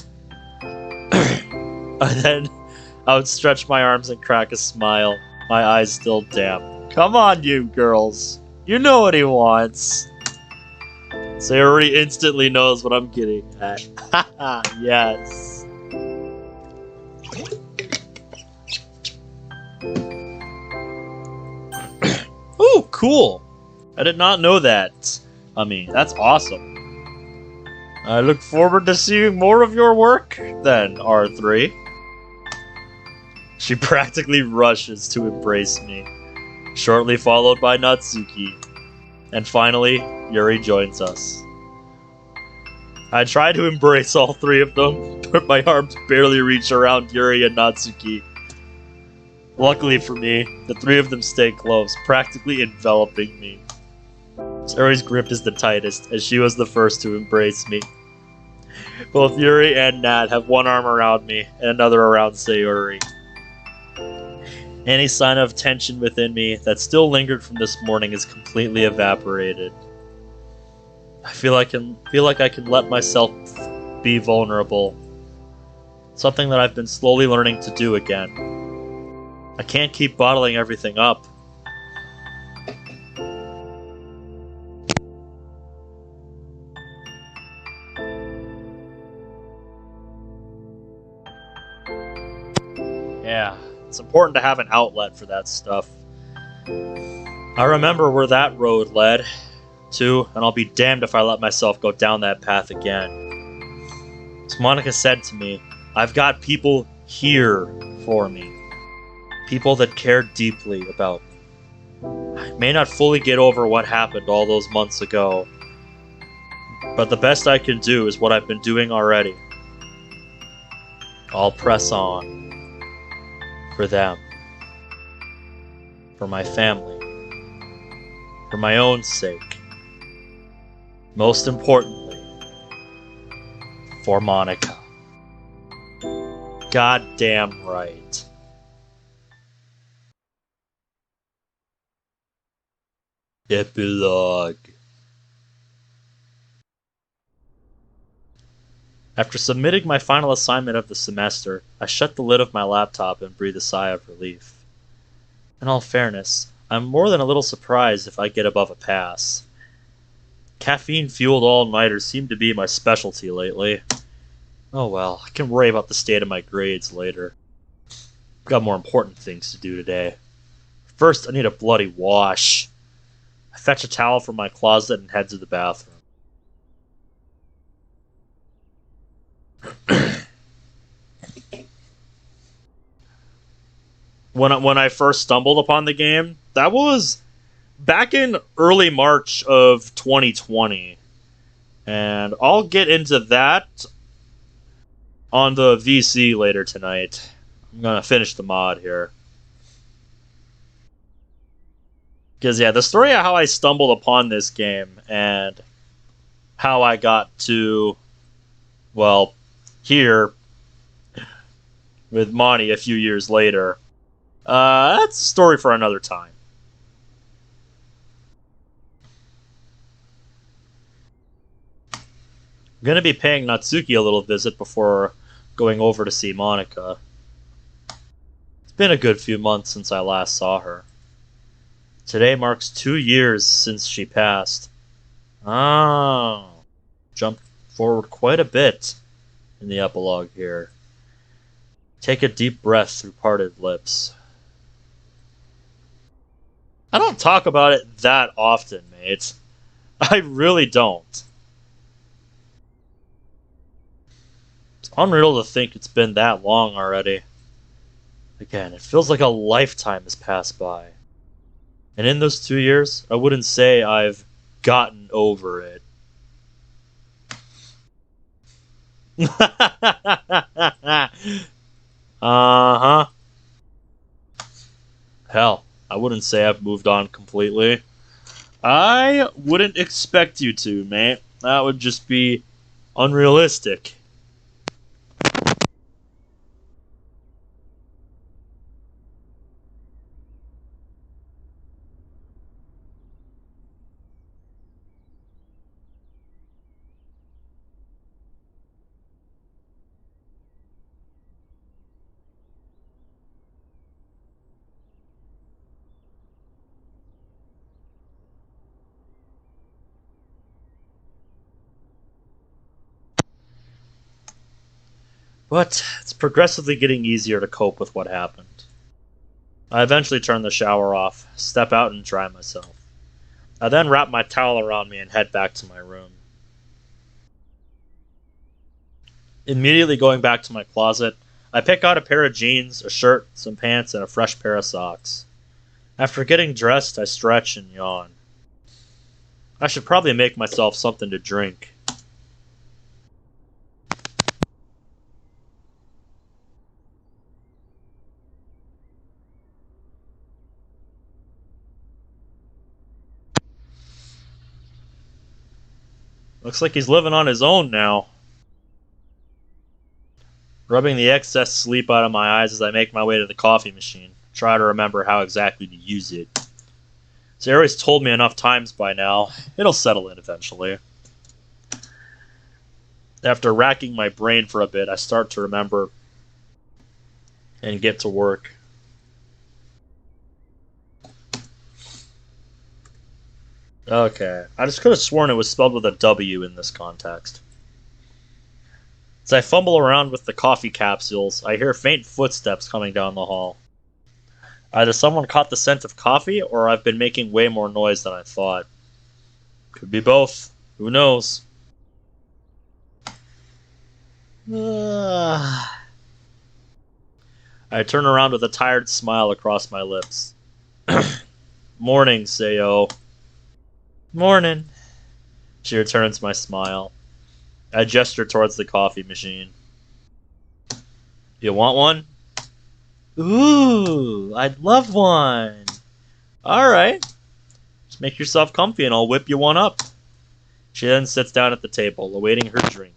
Then I would stretch my arms and crack a smile, my eyes still damp. Come on, you girls. You know what he wants. Sayori instantly knows what I'm getting at. Haha, yes. Ooh, cool. I did not know that. I mean, that's awesome. I look forward to seeing more of your work, then, R3. She practically rushes to embrace me, shortly followed by Natsuki. And finally, Yuri joins us. I try to embrace all three of them, but my arms barely reach around Yuri and Natsuki. Luckily for me, the three of them stay close, practically enveloping me. Sayori's grip is the tightest, as she was the first to embrace me. Both Yuri and Nat have one arm around me, and another around Sayori. Any sign of tension within me that still lingered from this morning is completely evaporated. I feel like I can let myself be vulnerable. Something that I've been slowly learning to do again. I can't keep bottling everything up. Yeah. It's important to have an outlet for that stuff. I remember where that road led to, and I'll be damned if I let myself go down that path again. As Monika said to me, I've got people here for me. People that care deeply about me. I may not fully get over what happened all those months ago, but the best I can do is what I've been doing already. I'll press on. For them. For my family. For my own sake. Most importantly, for Monika. Goddamn right. Epilogue. After submitting my final assignment of the semester, I shut the lid of my laptop and breathe a sigh of relief. In all fairness, I'm more than a little surprised if I get above a pass. Caffeine-fueled all-nighters seem to be my specialty lately. Oh well, I can worry about the state of my grades later. I've got more important things to do today. First, I need a bloody wash. I fetch a towel from my closet and head to the bathroom. When I first stumbled upon the game, that was back in early March of 2020. And I'll get into that on the VC later tonight. I'm gonna finish the mod here. Because, yeah, the story of how I stumbled upon this game and how I got to, well, here with Monty a few years later, that's a story for another time. I'm going to be paying Natsuki a little visit before going over to see Monika. It's been a good few months since I last saw her. Today marks 2 years since she passed. Oh. Jumped forward quite a bit in the epilogue here. Take a deep breath through parted lips. I don't talk about it that often, mate. I really don't. It's unreal to think it's been that long already. Again, it feels like a lifetime has passed by. And in those 2 years, I wouldn't say I've gotten over it. Uh-huh. Hell, I wouldn't say I've moved on completely. I wouldn't expect you to, mate. That would just be unrealistic. But it's progressively getting easier to cope with what happened. I eventually turn the shower off, step out and dry myself. I then wrap my towel around me and head back to my room. Immediately going back to my closet, I pick out a pair of jeans, a shirt, some pants, and a fresh pair of socks. After getting dressed, I stretch and yawn. I should probably make myself something to drink. Looks like he's living on his own now. Rubbing the excess sleep out of my eyes as I make my way to the coffee machine. Try to remember how exactly to use it. Sayori's told me enough times by now. It'll settle in eventually. After racking my brain for a bit, I start to remember and get to work. Okay, I just could have sworn it was spelled with a W in this context. As I fumble around with the coffee capsules, I hear faint footsteps coming down the hall. Either someone caught the scent of coffee, or I've been making way more noise than I thought. Could be both. Who knows? I turn around with a tired smile across my lips. Morning, Sayo. Morning. She returns my smile. I gesture towards the coffee machine. You want one? Ooh, I'd love one. Alright. Just make yourself comfy and I'll whip you one up. She then sits down at the table, awaiting her drink.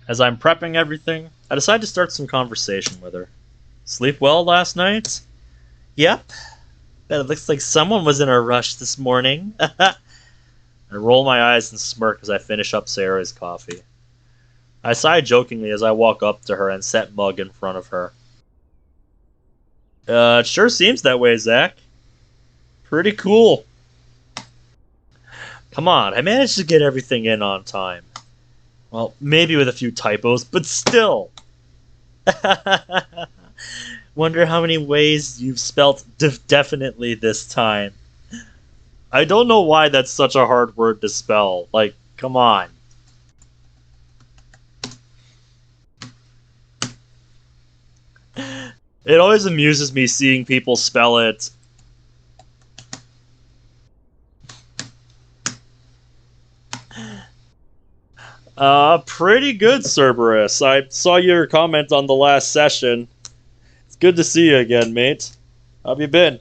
As I'm prepping everything, I decide to start some conversation with her. Sleep well last night? Yep. Bet it looks like someone was in a rush this morning. I roll my eyes and smirk as I finish up Sarah's coffee. I sigh jokingly as I walk up to her and set mug in front of her. It sure seems that way, Zach. Pretty cool. Come on, I managed to get everything in on time. Well, maybe with a few typos, but still. Wonder how many ways you've spelt definitely this time. I don't know why that's such a hard word to spell. Like, come on. It always amuses me seeing people spell it. Pretty good, Cerberus. I saw your comment on the last session. It's good to see you again, mate. How have you been?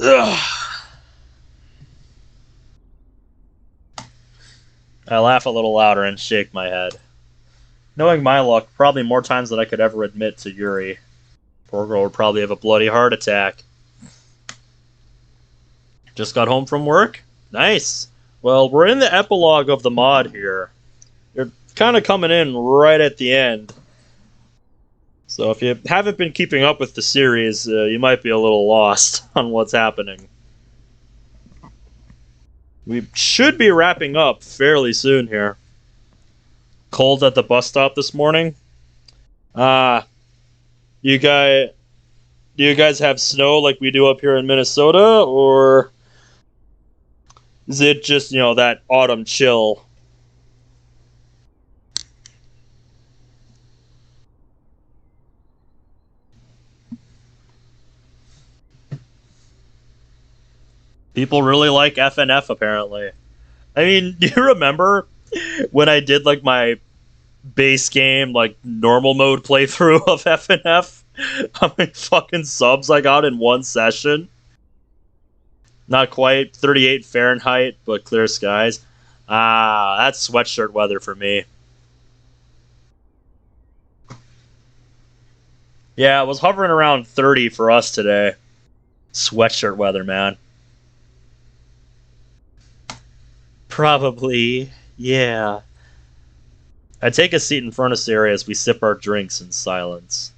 Ugh. I laugh a little louder and shake my head. Knowing my luck, probably more times than I could ever admit to Yuri. Poor girl would probably have a bloody heart attack. Just got home from work? Nice. Well, we're in the epilogue of the mod here. You're kind of coming in right at the end. So if you haven't been keeping up with the series, you might be a little lost on what's happening. We should be wrapping up fairly soon here. Cold at the bus stop this morning. You guys, do you guys have snow like we do up here in Minnesota, or is it just, that autumn chill? People really like FNF apparently. I mean, do you remember when I did like my base game, like normal mode playthrough of FNF? How many fucking subs I got in one session? Not quite 38 Fahrenheit, but clear skies. That's sweatshirt weather for me. Yeah, it was hovering around 30 for us today. Sweatshirt weather, man. Probably, yeah. I take a seat in front of Siri as we sip our drinks in silence.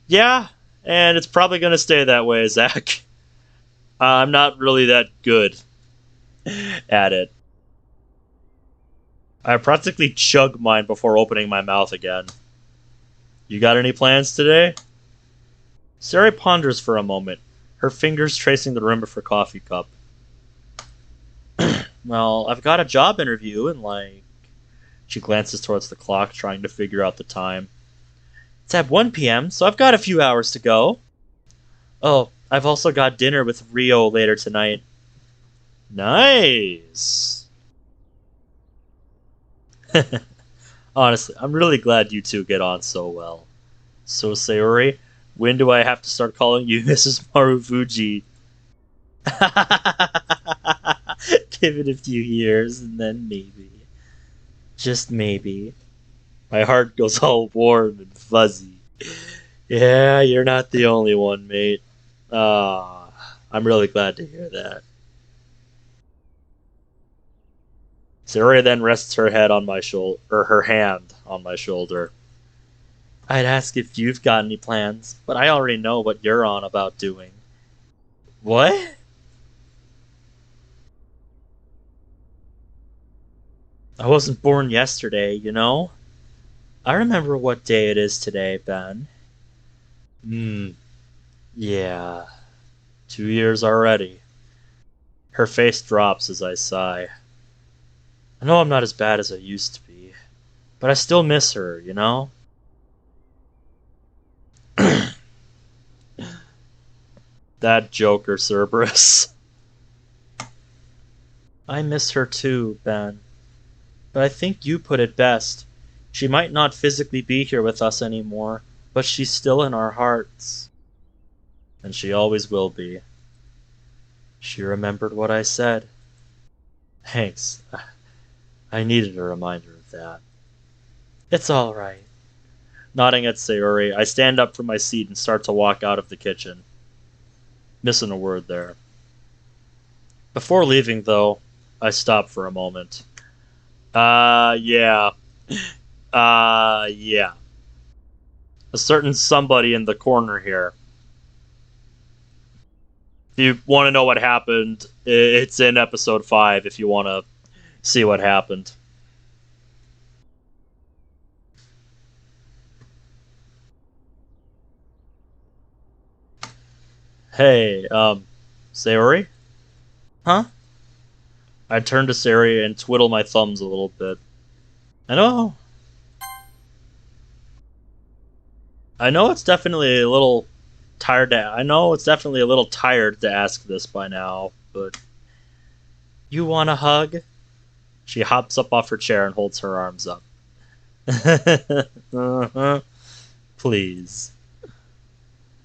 Yeah, and it's probably going to stay that way, Zach. I'm not really that good at it. I practically chug mine before opening my mouth again. You got any plans today? Sari ponders for a moment, her fingers tracing the rim of her coffee cup. Well, I've got a job interview and She glances towards the clock, trying to figure out the time. It's at 1 p.m., so I've got a few hours to go. Oh, I've also got dinner with Rio later tonight. Nice! Honestly, I'm really glad you two get on so well. So, Sayori, when do I have to start calling you Mrs. Marufuji? Give it a few years, and then maybe. Just maybe. My heart goes all warm and fuzzy. Yeah, you're not the only one, mate. I'm really glad to hear that. Sayori then rests her head on my shoulder, or her hand on my shoulder. I'd ask if you've got any plans, but I already know what you're on about doing. What? I wasn't born yesterday, you know? I remember what day it is today, Ben. Yeah. 2 years already. Her face drops as I sigh. I know I'm not as bad as I used to be, but I still miss her, you know? That joker, Cerberus. I miss her too, Ben. But I think you put it best. She might not physically be here with us anymore, but she's still in our hearts. And she always will be. She remembered what I said. Thanks. I needed a reminder of that. It's all right. Nodding at Sayori, I stand up from my seat and start to walk out of the kitchen. Missing a word there. Before leaving, though, I stop for a moment. Yeah. Yeah. A certain somebody in the corner here. If you want to know what happened, it's in episode 5 if you want to see what happened. Hey, Sayori? Huh? I turn to Sayori and twiddle my thumbs a little bit. I know it's definitely a little tired to ask this by now, but you want a hug? She hops up off her chair and holds her arms up. Please.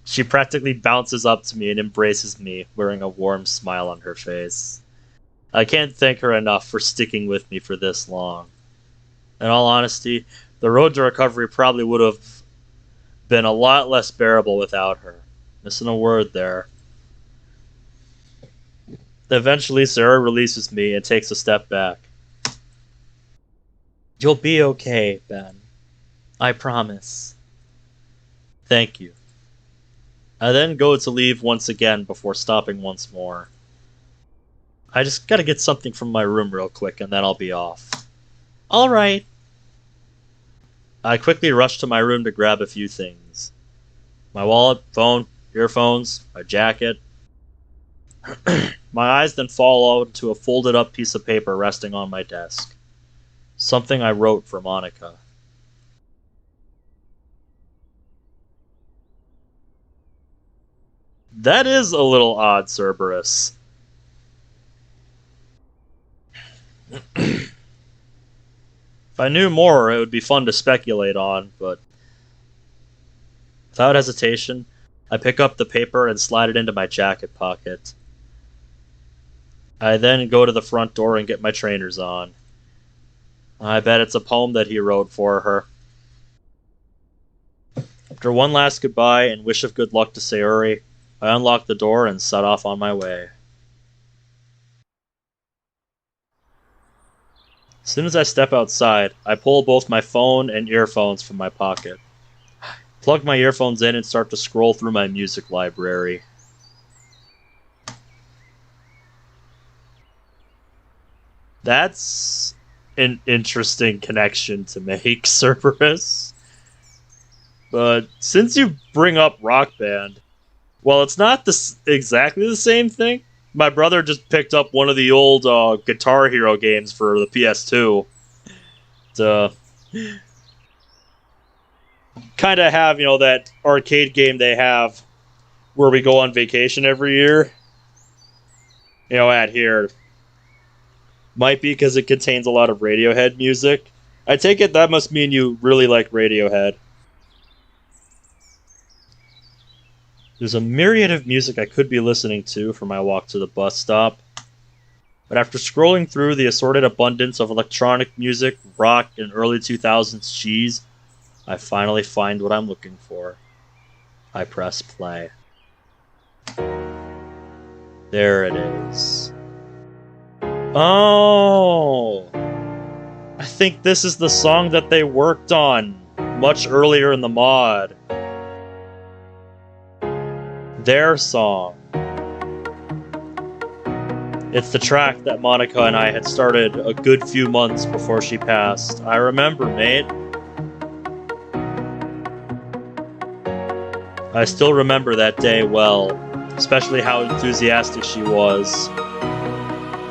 She practically bounces up to me and embraces me, wearing a warm smile on her face. I can't thank her enough for sticking with me for this long. In all honesty, the road to recovery probably would have been a lot less bearable without her. Missing a word there. Eventually, Sarah releases me and takes a step back. You'll be okay, Ben. I promise. Thank you. I then go to leave once again before stopping once more. I just gotta get something from my room real quick and then I'll be off. Alright. I quickly rush to my room to grab a few things. My wallet, phone, earphones, my jacket. My eyes then fall out to a folded up piece of paper resting on my desk. Something I wrote for Monika. That is a little odd, Cerberus. If I knew more, it would be fun to speculate on, but without hesitation, I pick up the paper and slide it into my jacket pocket. I then go to the front door and get my trainers on. I bet it's a poem that he wrote for her. After one last goodbye and wish of good luck to Sayuri, I unlock the door and set off on my way. As soon as I step outside, I pull both my phone and earphones from my pocket. Plug my earphones in and start to scroll through my music library. That's an interesting connection to make, Cerberus. But since you bring up Rock Band, well, it's not exactly the same thing. My brother just picked up one of the old Guitar Hero games for the PS2 to kind of have, you know, that arcade game they have where we go on vacation every year. You know, at here. Might be because it contains a lot of Radiohead music. I take it that must mean you really like Radiohead. There's a myriad of music I could be listening to for my walk to the bus stop. But after scrolling through the assorted abundance of electronic music, rock, and early 2000s cheese, I finally find what I'm looking for. I press play. There it is. Oh! I think this is the song that they worked on much earlier in the mod. Their song. It's the track that Monika and I had started a good few months before she passed. I remember, mate. I still remember that day well, especially how enthusiastic she was.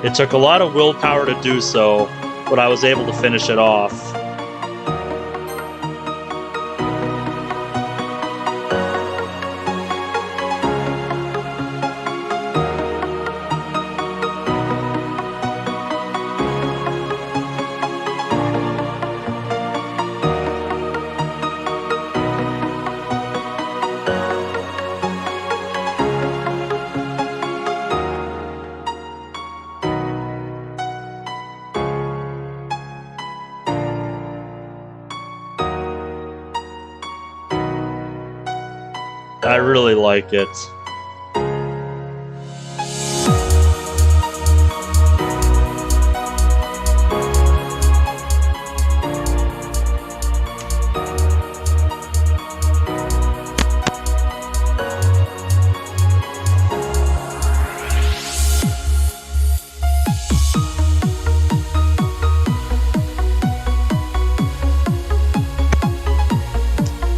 It took a lot of willpower to do so, but I was able to finish it off. I really like it.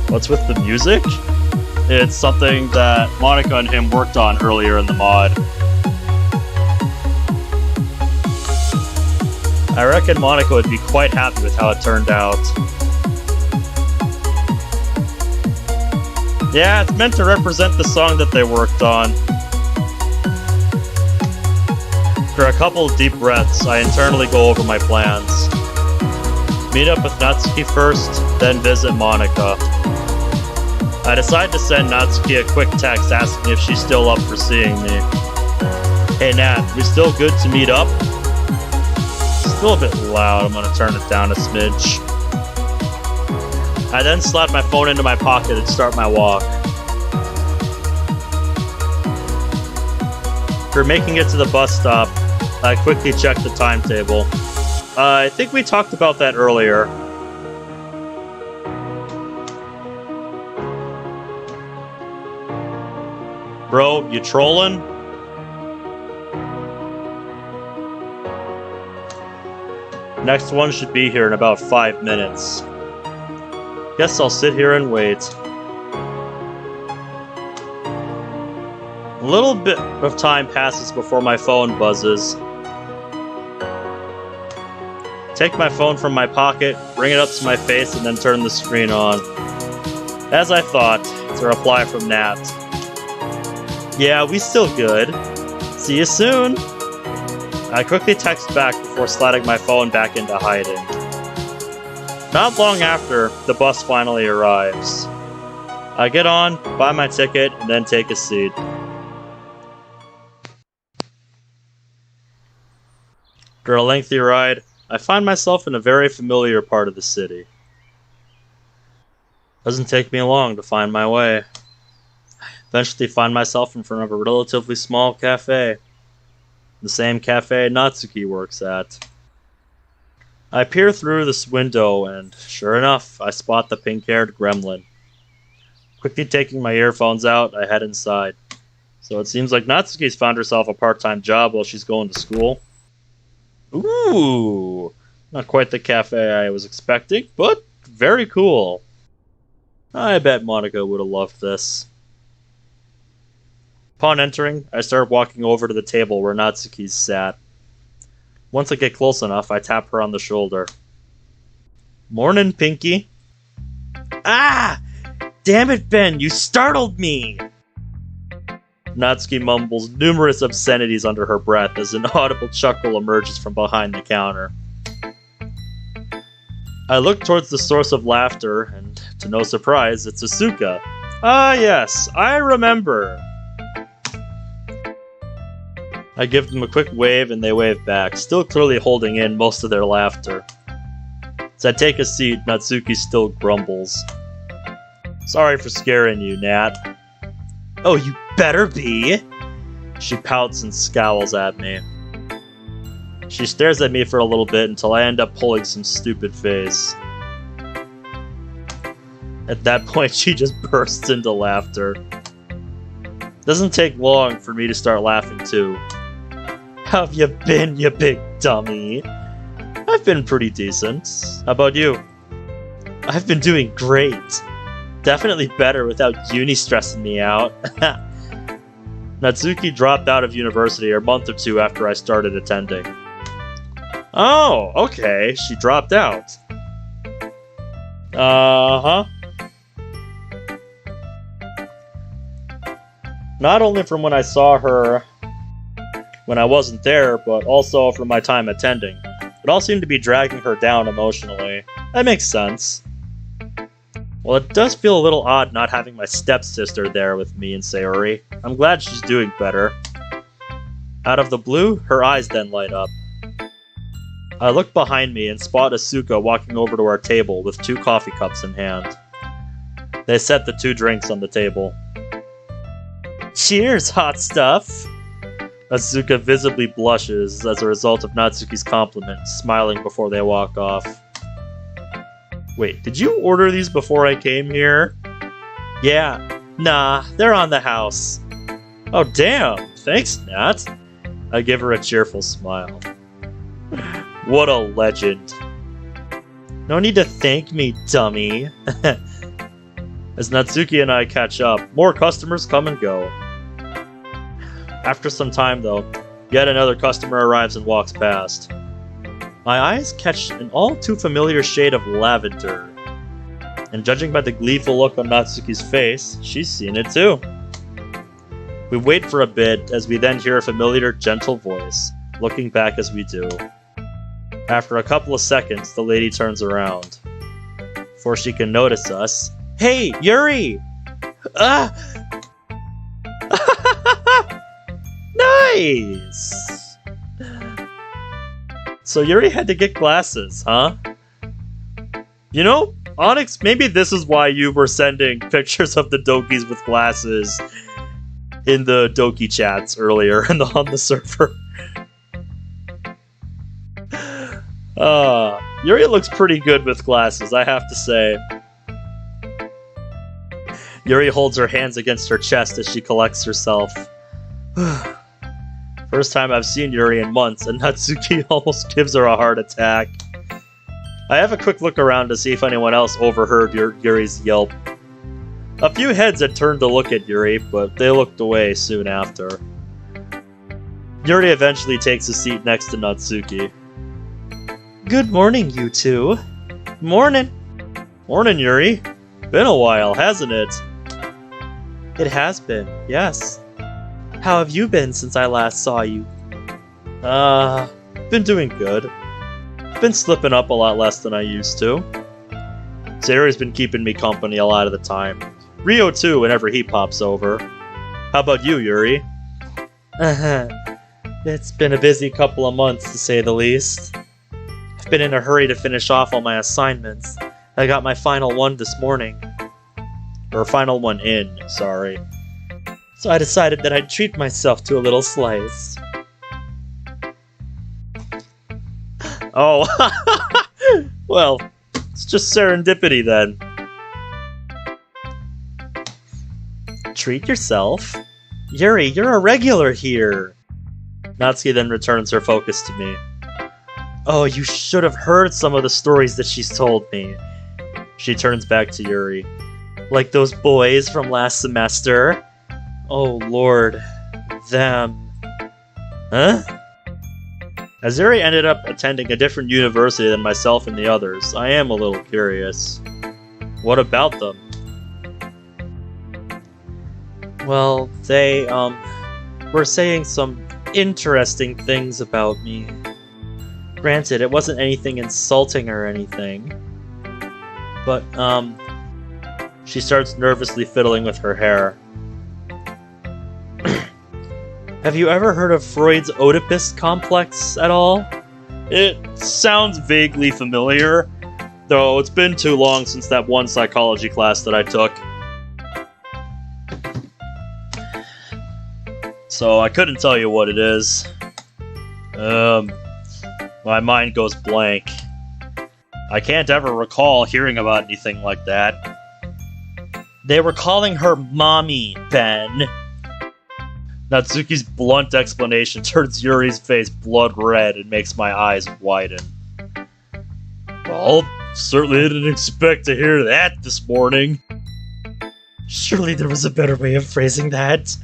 What's with the music? It's something that Monika and him worked on earlier in the mod. I reckon Monika would be quite happy with how it turned out. Yeah, it's meant to represent the song that they worked on. After a couple of deep breaths, I internally go over my plans. Meet up with Natsuki first, then visit Monika. I decide to send Natsuki a quick text asking if she's still up for seeing me. Hey Nat, we still good to meet up? Still a bit loud, I'm gonna turn it down a smidge. I then slap my phone into my pocket and start my walk. After making it to the bus stop, I quickly check the timetable. I think we talked about that earlier. Bro, you trolling? Next one should be here in about 5 minutes. Guess I'll sit here and wait. A little bit of time passes before my phone buzzes. Take my phone from my pocket, bring it up to my face, and then turn the screen on. As I thought, it's a reply from Nat. Yeah, we still good. See you soon. I quickly text back before sliding my phone back into hiding. Not long after, the bus finally arrives. I get on, buy my ticket, and then take a seat. After a lengthy ride, I find myself in a very familiar part of the city. Doesn't take me long to find my way. I eventually find myself in front of a relatively small cafe. The same cafe Natsuki works at. I peer through this window and, sure enough, I spot the pink-haired gremlin. Quickly taking my earphones out, I head inside. So it seems like Natsuki's found herself a part-time job while she's going to school. Ooh! Not quite the cafe I was expecting, but very cool. I bet Monika would have loved this. Upon entering, I start walking over to the table where Natsuki's sat. Once I get close enough, I tap her on the shoulder. Morning, Pinky. Ah! Damn it, Ben, you startled me! Natsuki mumbles numerous obscenities under her breath as an audible chuckle emerges from behind the counter. I look towards the source of laughter, and to no surprise, it's Asuka. Ah yes, I remember. I give them a quick wave and they wave back, still clearly holding in most of their laughter. As I take a seat, Natsuki still grumbles. Sorry for scaring you, Nat. Oh, you better be! She pouts and scowls at me. She stares at me for a little bit until I end up pulling some stupid face. At that point, she just bursts into laughter. Doesn't take long for me to start laughing too. How have you been, you big dummy? I've been pretty decent. How about you? I've been doing great. Definitely better without uni stressing me out. Natsuki dropped out of university a month or two after I started attending. Oh, okay, she dropped out. Uh-huh. Not only from when I saw her when I wasn't there, but also from my time attending. It all seemed to be dragging her down emotionally. That makes sense. Well, it does feel a little odd not having my stepsister there with me and Sayori. I'm glad she's doing better. Out of the blue, her eyes then light up. I look behind me and spot Asuka walking over to our table with 2 coffee cups in hand. They set the 2 drinks on the table. Cheers, hot stuff! Asuka visibly blushes as a result of Natsuki's compliment, smiling before they walk off. Wait, did you order these before I came here? Yeah. Nah, they're on the house. Oh damn, thanks, Nat. I give her a cheerful smile. What a legend. No need to thank me, dummy. As Natsuki and I catch up, more customers come and go. After some time, though, yet another customer arrives and walks past. My eyes catch an all-too-familiar shade of lavender. And judging by the gleeful look on Natsuki's face, she's seen it too. We wait for a bit as we then hear a familiar, gentle voice, looking back as we do. After a couple of seconds, the lady turns around. Before she can notice us, Hey, Yuri! Ah! Nice! So Yuri had to get glasses, huh? You know, Onyx, maybe this is why you were sending pictures of the Dokis with glasses in the Doki chats earlier on the server. Yuri looks pretty good with glasses, I have to say. Yuri holds her hands against her chest as she collects herself. First time I've seen Yuri in months, and Natsuki almost gives her a heart attack. I have a quick look around to see if anyone else overheard Yuri's yelp. A few heads had turned to look at Yuri, but they looked away soon after. Yuri eventually takes a seat next to Natsuki. Good morning, you two. Morning. Morning, Yuri. Been a while, hasn't it? It has been, yes. How have you been since I last saw you? Been doing good. Been slipping up a lot less than I used to. Sayori's been keeping me company a lot of the time. Rio too, whenever he pops over. How about you, Yuri? It's been a busy couple of months, to say the least. I've been in a hurry to finish off all my assignments. I got my final one this morning. Or final one in, sorry. So I decided that I'd treat myself to a little slice. Oh, well, it's just serendipity then. Treat yourself? Yuri, you're a regular here. Natsuki then returns her focus to me. Oh, you should have heard some of the stories that she's told me. She turns back to Yuri. Like those boys from last semester? Oh lord, them. Huh? As Yuri ended up attending a different university than myself and the others, I am a little curious. What about them? Well, they, were saying some interesting things about me. Granted, it wasn't anything insulting or anything. But, she starts nervously fiddling with her hair. Have you ever heard of Freud's Oedipus complex at all? It sounds vaguely familiar, though it's been too long since that one psychology class that I took. So I couldn't tell you what it is. My mind goes blank. I can't ever recall hearing about anything like that. They were calling her Mommy, Ben. Natsuki's blunt explanation turns Yuri's face blood red and makes my eyes widen. Well, certainly didn't expect to hear that this morning. Surely there was a better way of phrasing that.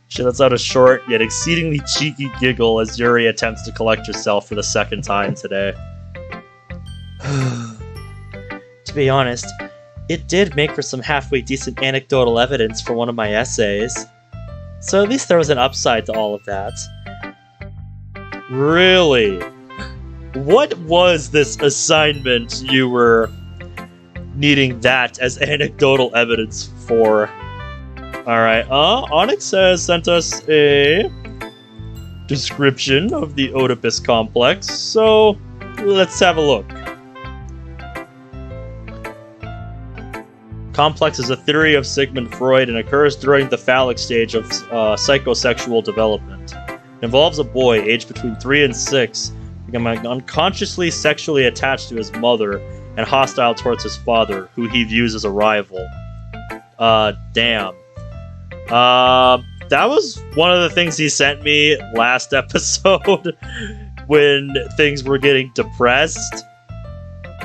She lets out a short, yet exceedingly cheeky giggle as Yuri attempts to collect herself for the second time today. To be honest, it did make for some halfway decent anecdotal evidence for one of my essays. So at least there was an upside to all of that. Really? What was this assignment you were needing that as anecdotal evidence for? Alright, Onyx has sent us a description of the Oedipus complex, so let's have a look. Complex is a theory of Sigmund Freud and occurs during the phallic stage of psychosexual development. It involves a boy, aged between 3 and 6, becoming unconsciously sexually attached to his mother and hostile towards his father, who he views as a rival. Damn. That was one of the things he sent me last episode when things were getting depressed.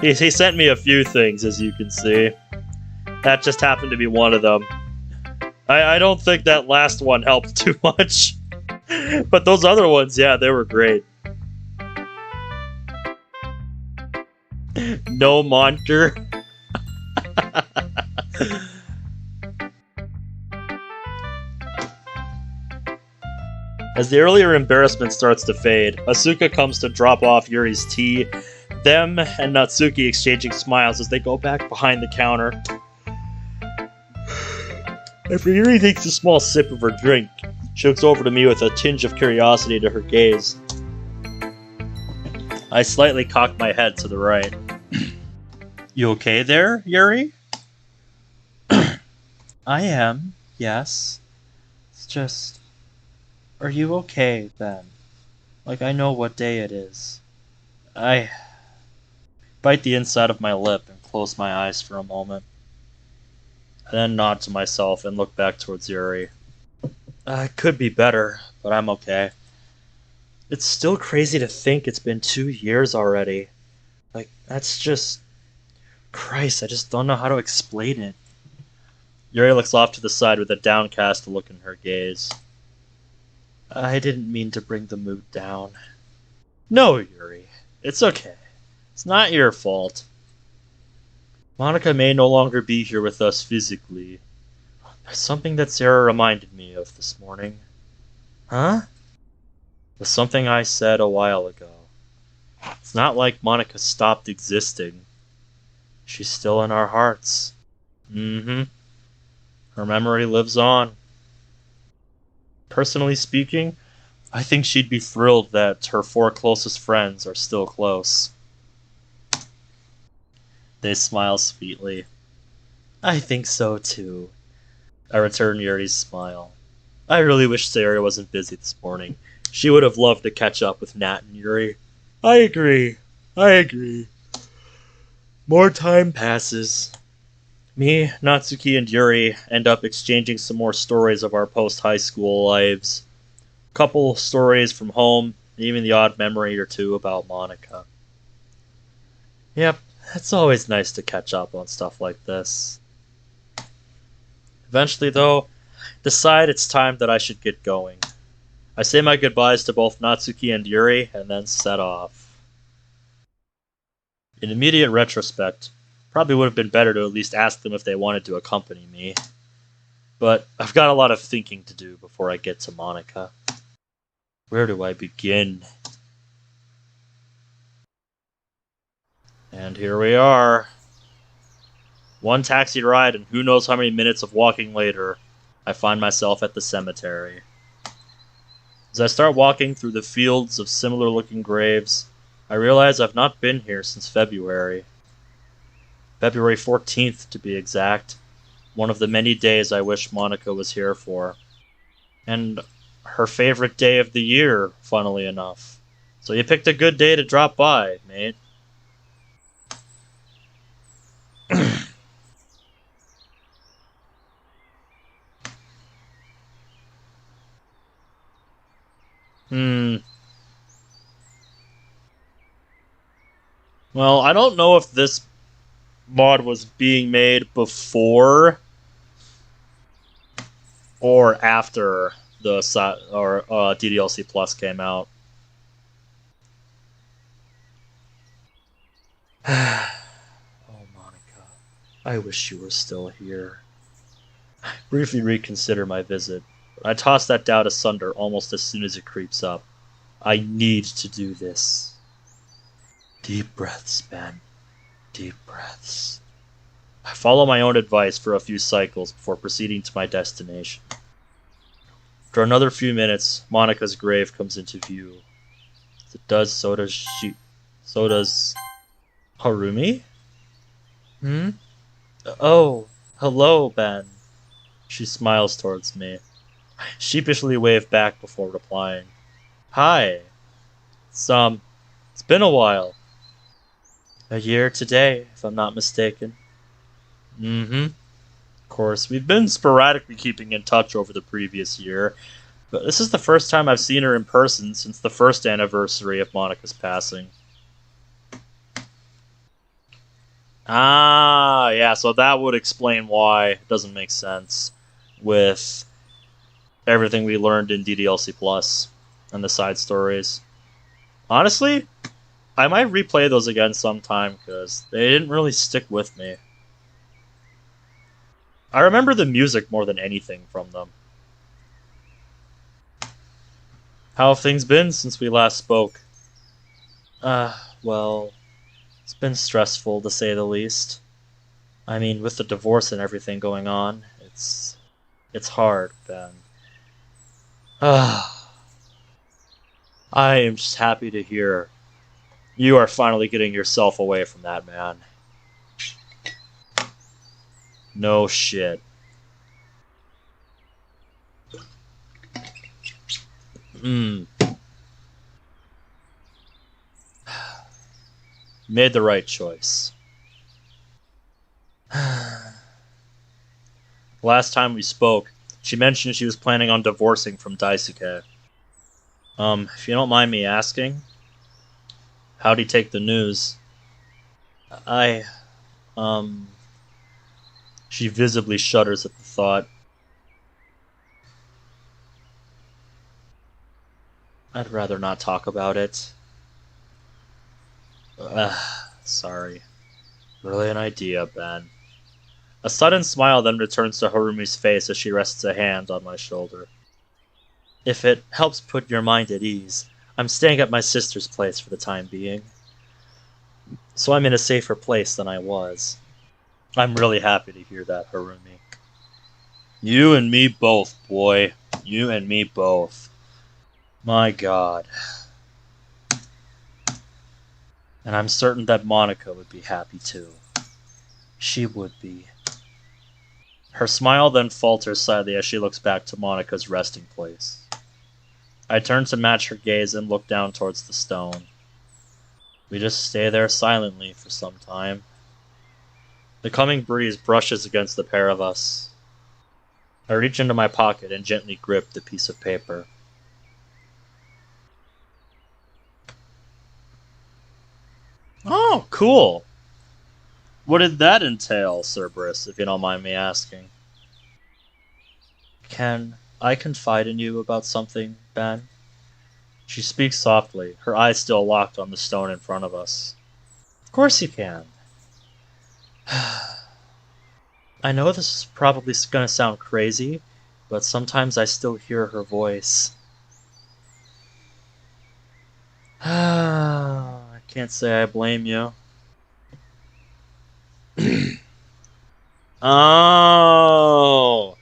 He sent me a few things, as you can see. That just happened to be one of them. I don't think that last one helped too much. But those other ones, yeah, they were great. No monitor. As the earlier embarrassment starts to fade, Asuka comes to drop off Yuri's tea, them and Natsuki exchanging smiles as they go back behind the counter. After Yuri takes a small sip of her drink, she looks over to me with a tinge of curiosity to her gaze. I slightly cock my head to the right. You okay there, Yuri? I am, yes. It's just... Are you okay, then? Like, I know what day it is. I bite the inside of my lip and close my eyes for a moment. I then nod to myself and look back towards Yuri. It could be better, but I'm okay. It's still crazy to think it's been 2 years already. Like, that's just... Christ, I just don't know how to explain it. Yuri looks off to the side with a downcast look in her gaze. I didn't mean to bring the mood down. No, Yuri. It's okay. It's not your fault. Monika may no longer be here with us physically. There's something that Sarah reminded me of this morning. Huh? It was something I said a while ago. It's not like Monika stopped existing. She's still in our hearts. Mm-hmm. Her memory lives on. Personally speaking, I think she'd be thrilled that her 4 closest friends are still close. They smile sweetly. I think so too. I return Yuri's smile. I really wish Sarah wasn't busy this morning. She would have loved to catch up with Nat and Yuri. I agree. More time passes. Me, Natsuki, and Yuri end up exchanging some more stories of our post-high school lives. Couple stories from home, and even the odd memory or two about Monika. Yep, it's always nice to catch up on stuff like this. Eventually, though, decide it's time that I should get going. I say my goodbyes to both Natsuki and Yuri, and then set off. In immediate retrospect, probably would have been better to at least ask them if they wanted to accompany me. But I've got a lot of thinking to do before I get to Monika. Where do I begin? And here we are. One taxi ride and who knows how many minutes of walking later, I find myself at the cemetery. As I start walking through the fields of similar-looking graves, I realize I've not been here since February. February 14th, to be exact. One of the many days I wish Monika was here for. And her favorite day of the year, funnily enough. So you picked a good day to drop by, mate. Well, I don't know if this mod was being made before or after the DDLC Plus came out. Oh, Monika, I wish you were still here. I briefly reconsider my visit, but I toss that doubt asunder almost as soon as it creeps up. I need to do this. Deep breaths, Ben. Deep breaths. I follow my own advice for a few cycles before proceeding to my destination. After another few minutes, Monika's grave comes into view. As it does, so does she. So does Harumi? Oh, hello, Ben. She smiles towards me. I sheepishly wave back before replying. Hi. It's been a while. A year today, if I'm not mistaken. Of course, we've been sporadically keeping in touch over the previous year, but this is the first time I've seen her in person since the first anniversary of Monika's passing. Ah, yeah, so that would explain why it doesn't make sense with everything we learned in DDLC Plus and the side stories. Honestly, I might replay those again sometime because they didn't really stick with me. I remember the music more than anything from them. How have things been since we last spoke? Well, it's been stressful to say the least. I mean, with the divorce and everything going on, it's hard, Ben. I am just happy to hear you are finally getting yourself away from that man. No shit. You made the right choice. Last time we spoke, she mentioned she was planning on divorcing from Daisuke. If you don't mind me asking, how'd he take the news? I, um... She visibly shudders at the thought. I'd rather not talk about it. Sorry. Really an idea, Ben. A sudden smile then returns to Harumi's face as she rests a hand on my shoulder. If it helps put your mind at ease, I'm staying at my sister's place for the time being. So I'm in a safer place than I was. I'm really happy to hear that, Harumi. You and me both, boy. You and me both. My God. And I'm certain that Monika would be happy too. She would be. Her smile then falters slightly as she looks back to Monika's resting place. I turn to match her gaze and look down towards the stone. We just stay there silently for some time. The coming breeze brushes against the pair of us. I reach into my pocket and gently grip the piece of paper. Oh, cool! What did that entail, Cerberus, if you don't mind me asking? Can I confide in you about something, Ben? She speaks softly, her eyes still locked on the stone in front of us. Of course you can. I know this is probably gonna sound crazy, but sometimes I still hear her voice. I can't say I blame you. Oh,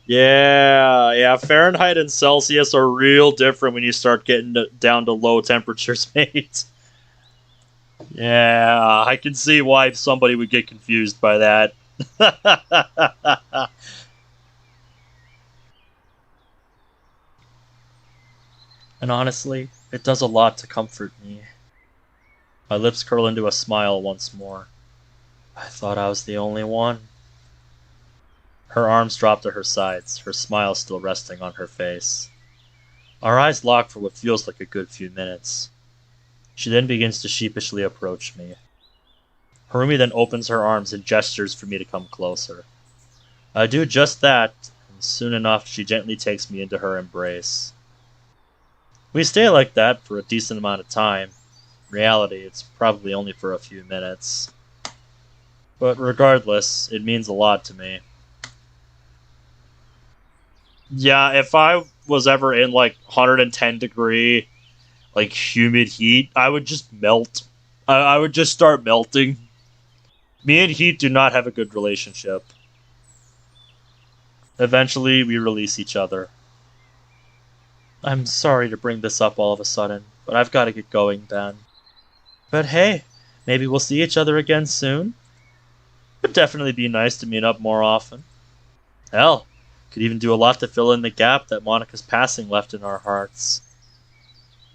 yeah. Fahrenheit and Celsius are real different when you start getting down to low temperatures, mate. Yeah, I can see why somebody would get confused by that. And honestly, it does a lot to comfort me. My lips curl into a smile once more. I thought I was the only one. Her arms drop to her sides, her smile still resting on her face. Our eyes lock for what feels like a good few minutes. She then begins to sheepishly approach me. Harumi then opens her arms and gestures for me to come closer. I do just that, and soon enough she gently takes me into her embrace. We stay like that for a decent amount of time. In reality, it's probably only for a few minutes. But regardless, it means a lot to me. Yeah, if I was ever in like 110 degree, like humid heat, I would just melt. I would just start melting. Me and heat do not have a good relationship. Eventually, we release each other. I'm sorry to bring this up all of a sudden, but I've got to get going, Ben. But hey, maybe we'll see each other again soon? It'd definitely be nice to meet up more often. Hell, could even do a lot to fill in the gap that Monika's passing left in our hearts.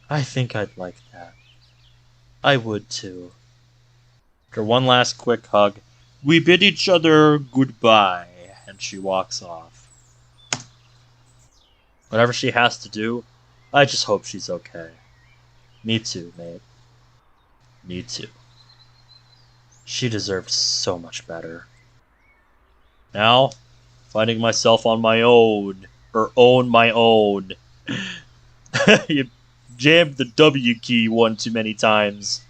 I think I'd like that. I would too. After one last quick hug, we bid each other goodbye, and she walks off. Whatever she has to do, I just hope she's okay. Me too, mate. Me too. She deserved so much better. Now, finding myself on my own, or own my own. You jammed the W key one too many times.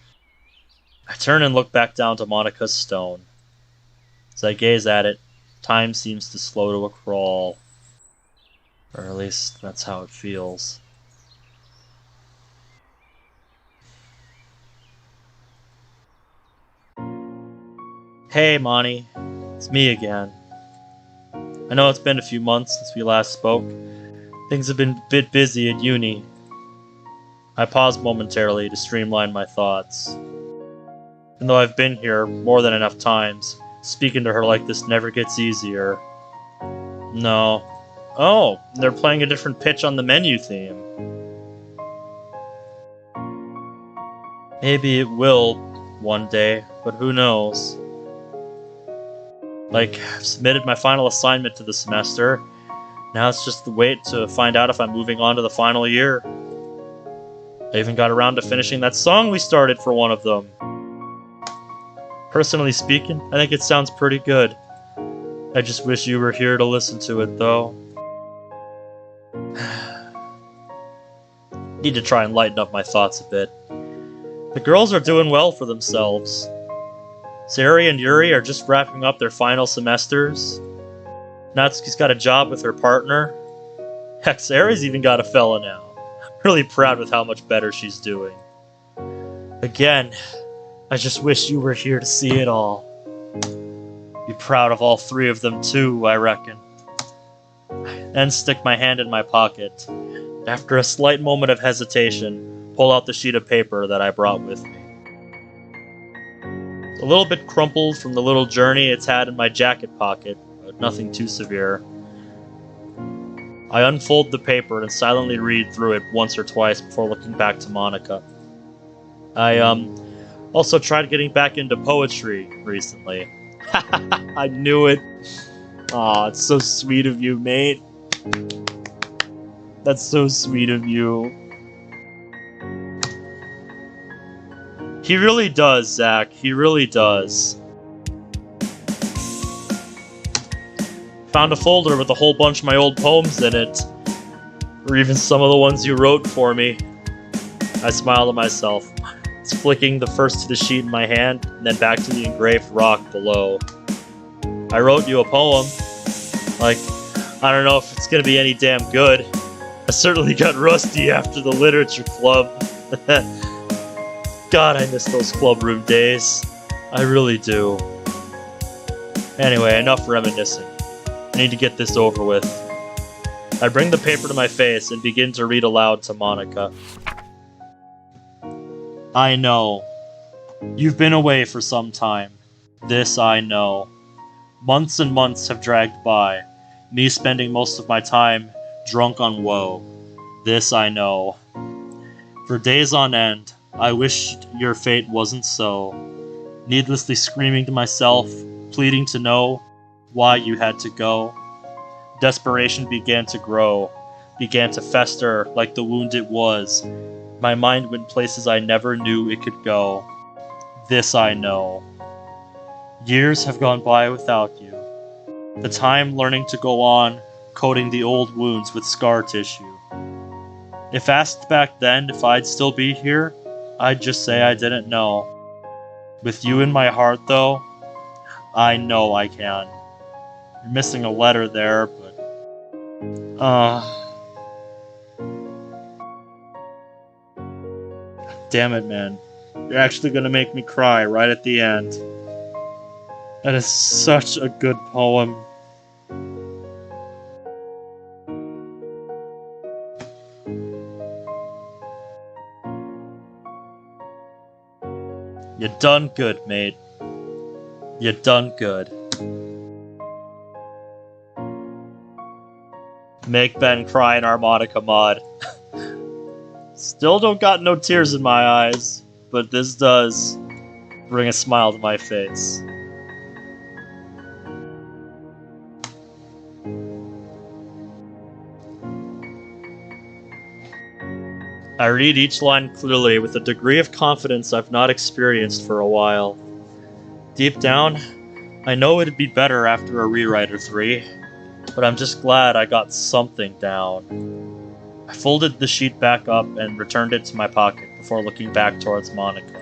I turn and look back down to Monika's stone. As I gaze at it, time seems to slow to a crawl. Or at least, that's how it feels. Hey, Moni. It's me again. I know it's been a few months since we last spoke. Things have been a bit busy at uni. I paused momentarily to streamline my thoughts. Even though I've been here more than enough times, speaking to her like this never gets easier. No. Oh, they're playing a different pitch on the menu theme. Maybe it will one day, but who knows? Like, I've submitted my final assignment to the semester. Now it's just the wait to find out if I'm moving on to the final year. I even got around to finishing that song we started for one of them. Personally speaking, I think it sounds pretty good. I just wish you were here to listen to it, though. Need to try and lighten up my thoughts a bit. The girls are doing well for themselves. Sari and Yuri are just wrapping up their final semesters. Natsuki's got a job with her partner. Heck, Sari's even got a fella now. I'm really proud with how much better she's doing. Again, I just wish you were here to see it all. Be proud of all three of them too, I reckon. Then stick my hand in my pocket. After a slight moment of hesitation, pull out the sheet of paper that I brought with me. A little bit crumpled from the little journey it's had in my jacket pocket, but nothing too severe. I unfold the paper and silently read through it once or twice before looking back to Monika. I also tried getting back into poetry recently. I knew it. Aw, it's so sweet of you, mate. That's so sweet of you. He really does, Zach. He really does. Found a folder with a whole bunch of my old poems in it. Or even some of the ones you wrote for me. I smiled at myself, flicking the first to the sheet in my hand, and then back to the engraved rock below. I wrote you a poem. Like, I don't know if it's gonna be any damn good. I certainly got rusty after the literature club. God, I miss those club room days. I really do. Anyway, enough reminiscing. I need to get this over with. I bring the paper to my face and begin to read aloud to Monika. I know. You've been away for some time. This I know. Months and months have dragged by, me spending most of my time drunk on woe. This I know. For days on end, I wished your fate wasn't so, needlessly screaming to myself, pleading to know why you had to go. Desperation began to grow, began to fester like the wound it was. My mind went places I never knew it could go. This I know. Years have gone by without you. The time learning to go on, coating the old wounds with scar tissue. If asked back then if I'd still be here, I'd just say I didn't know. With you in my heart, though, I know I can. You're missing a letter there, but... Damn it, man. You're actually gonna make me cry right at the end. That is such a good poem. You done good, mate. You done good. Make Ben cry in our Monika mod. Still don't got no tears in my eyes, but this does bring a smile to my face. I read each line clearly with a degree of confidence I've not experienced for a while. Deep down, I know it'd be better after a rewrite or 3, but I'm just glad I got something down. I folded the sheet back up and returned it to my pocket before looking back towards Monika.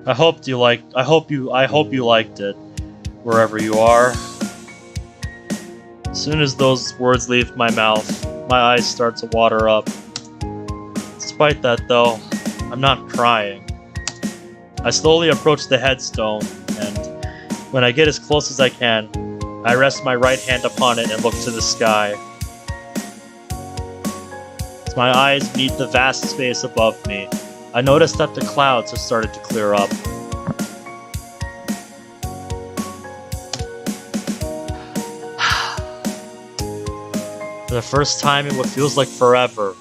I hope you liked it, wherever you are. As soon as those words leave my mouth, my eyes start to water up. Despite that, though, I'm not crying. I slowly approach the headstone, and when I get as close as I can, I rest my right hand upon it and look to the sky. As my eyes meet the vast space above me, I notice that the clouds have started to clear up. For the first time in what feels like forever,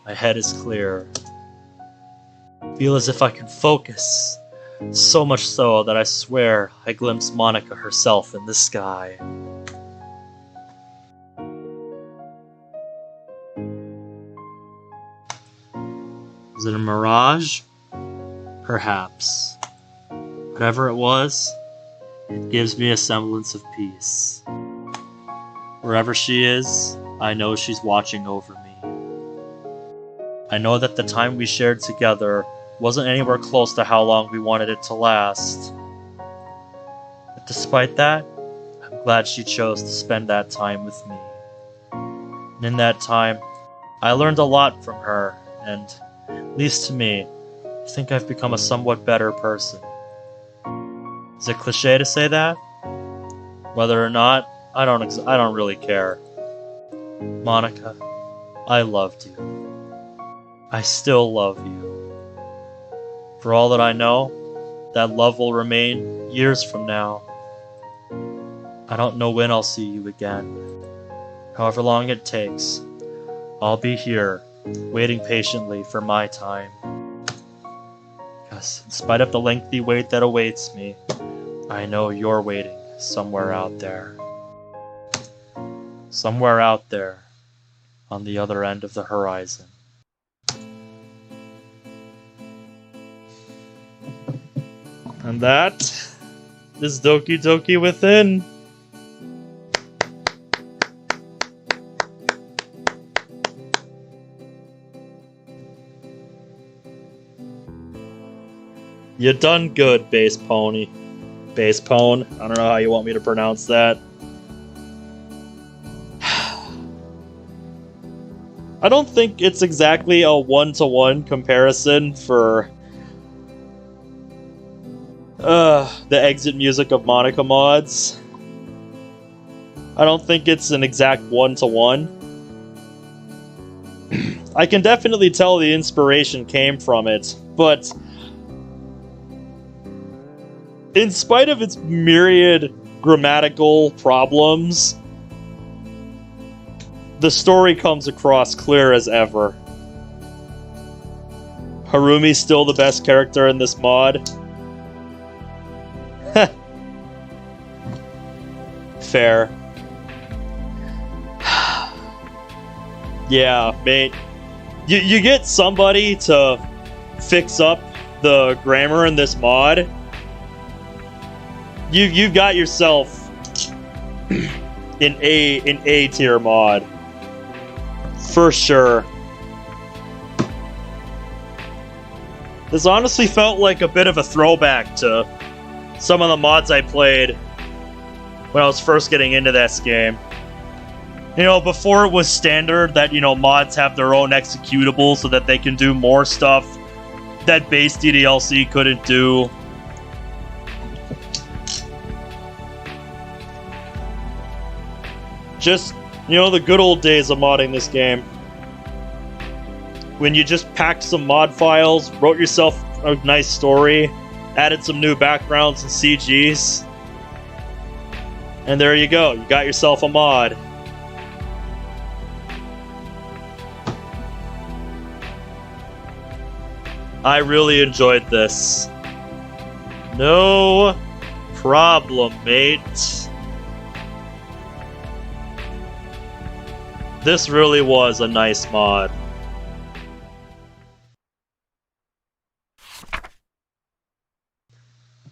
my head is clear. I feel as if I can focus, So much so that I swear I glimpsed Monika herself in the sky. Was it a mirage? Perhaps. Whatever it was, it gives me a semblance of peace. Wherever she is, I know she's watching over me. I know that the time we shared together wasn't anywhere close to how long we wanted it to last. But despite that, I'm glad she chose to spend that time with me. And in that time, I learned a lot from her, and, at least to me, I think I've become a somewhat better person. Is it cliche to say that? Whether or not, I don't really care. Monika, I loved you. I still love you. For all that I know, that love will remain years from now. I don't know when I'll see you again. However long it takes, I'll be here, waiting patiently for my time. Because in spite of the lengthy wait that awaits me, I know you're waiting somewhere out there. Somewhere out there, on the other end of the horizon. And that is Doki Doki Within. You done good, Bass Pony. Bass Pone. I don't know how you want me to pronounce that. I don't think it's exactly a one-to-one comparison for the exit music of Monika mods. I don't think it's an exact one-to-one. I can definitely tell the inspiration came from it, but in spite of its myriad grammatical problems, the story comes across clear as ever. Harumi's still the best character in this mod. Fair. Yeah, mate. You get somebody to fix up the grammar in this mod, you've got yourself an A tier mod. For sure. This honestly felt like a bit of a throwback to some of the mods I played when I was first getting into this game. You know, before it was standard that, you know, mods have their own executable so that they can do more stuff that base DDLC couldn't do. Just, you know, the good old days of modding this game. When you just packed some mod files, wrote yourself a nice story, added some new backgrounds and CGs, and there you go. You got yourself a mod. I really enjoyed this. No problem, mate. This really was a nice mod.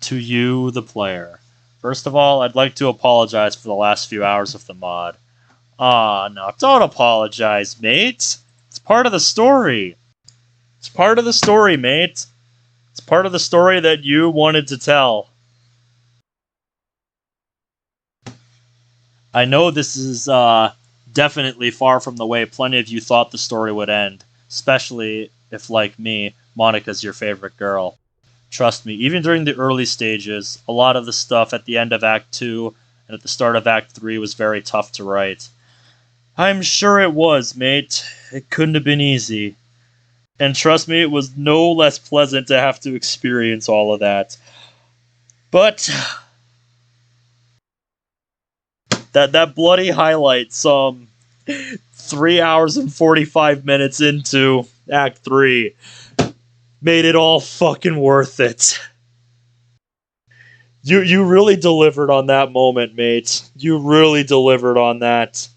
To you, the player. First of all, I'd like to apologize for the last few hours of the mod. Aw, no, don't apologize, mate. It's part of the story. It's part of the story, mate. It's part of the story that you wanted to tell. I know this is definitely far from the way plenty of you thought the story would end, especially if, like me, Monika's your favorite girl. Trust me, even during the early stages, a lot of the stuff at the end of Act 2 and at the start of Act 3 was very tough to write. I'm sure it was, mate. It couldn't have been easy. And trust me, it was no less pleasant to have to experience all of that. But that bloody highlight some 3 hours and 45 minutes into Act 3 made it all fucking worth it. You really delivered on that moment, mate. You really delivered on that.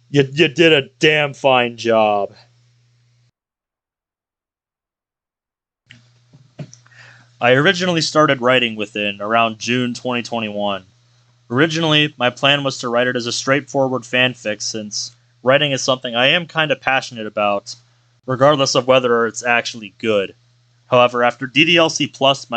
You did a damn fine job. I originally started writing within around June 2021. Originally, my plan was to write it as a straightforward fanfic, since writing is something I am kind of passionate about, regardless of whether it's actually good. However, after DDLC Plus,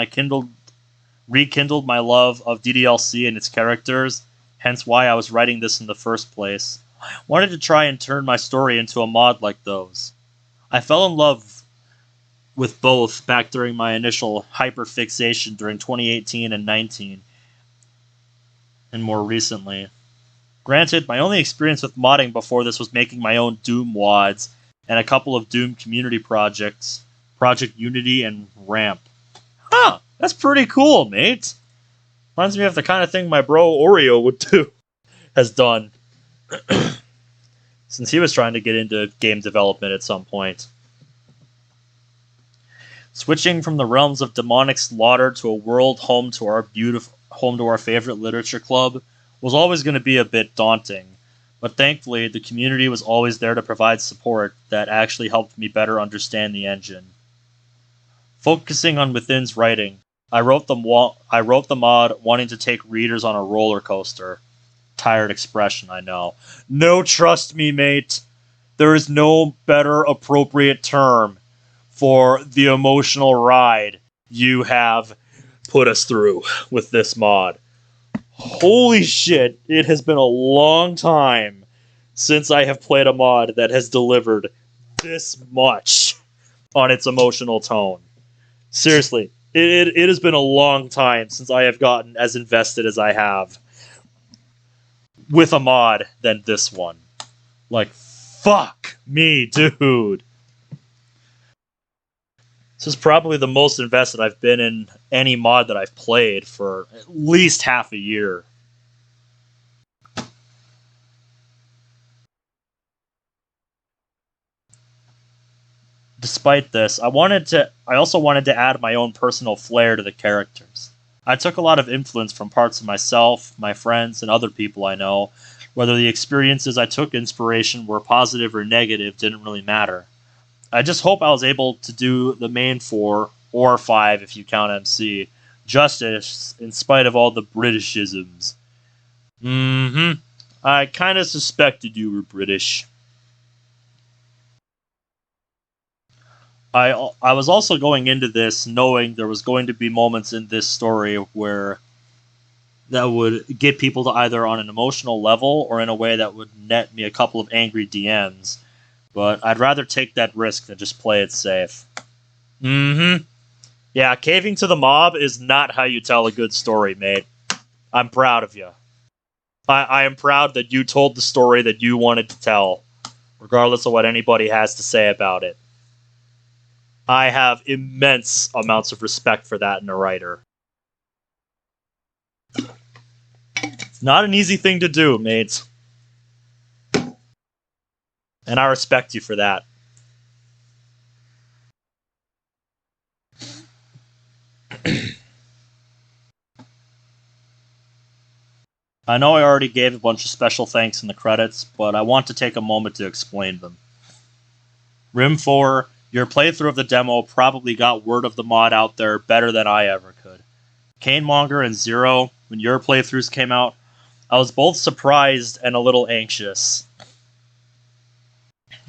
rekindled my love of DDLC and its characters, hence why I was writing this in the first place. I wanted to try and turn my story into a mod like those. I fell in love with both back during my initial hyperfixation during 2018 and 19, and more recently. Granted, my only experience with modding before this was making my own Doom WODs and a couple of Doom community projects, Project Unity and Ramp. Huh, that's pretty cool, mate. Reminds me of the kind of thing my bro Oreo would do, has done, since he was trying to get into game development at some point. Switching from the realms of demonic slaughter to a world home to our favorite literature club was always going to be a bit daunting, but thankfully the community was always there to provide support that actually helped me better understand the engine. Focusing on Within's writing, I wrote the mod wanting to take readers on a roller coaster. Tired expression, I know. No, trust me, mate. There is no better appropriate term for the emotional ride you have put us through with this mod. Holy shit, it has been a long time since I have played a mod that has delivered this much on its emotional tone. Seriously, it has been a long time since I have gotten as invested as I have with a mod than this one. Like, fuck me, dude. This is probably the most invested I've been in any mod that I've played for at least half a year. Despite this, I also wanted to add my own personal flair to the characters. I took a lot of influence from parts of myself, my friends, and other people I know. Whether the experiences I took inspiration were positive or negative didn't really matter. I just hope I was able to do the main 4, or 5 if you count MC, justice in spite of all the Britishisms. I kinda suspected you were British. I was also going into this knowing there was going to be moments in this story where that would get people to either on an emotional level or in a way that would net me a couple of angry DMs. But I'd rather take that risk than just play it safe. Yeah, caving to the mob is not how you tell a good story, mate. I'm proud of you. I am proud that you told the story that you wanted to tell, regardless of what anybody has to say about it. I have immense amounts of respect for that in a writer. It's not an easy thing to do, mate. And I respect you for that. I know I already gave a bunch of special thanks in the credits, but I want to take a moment to explain them. Rim 4, your playthrough of the demo probably got word of the mod out there better than I ever could. Canemonger and Zero, when your playthroughs came out, I was both surprised and a little anxious.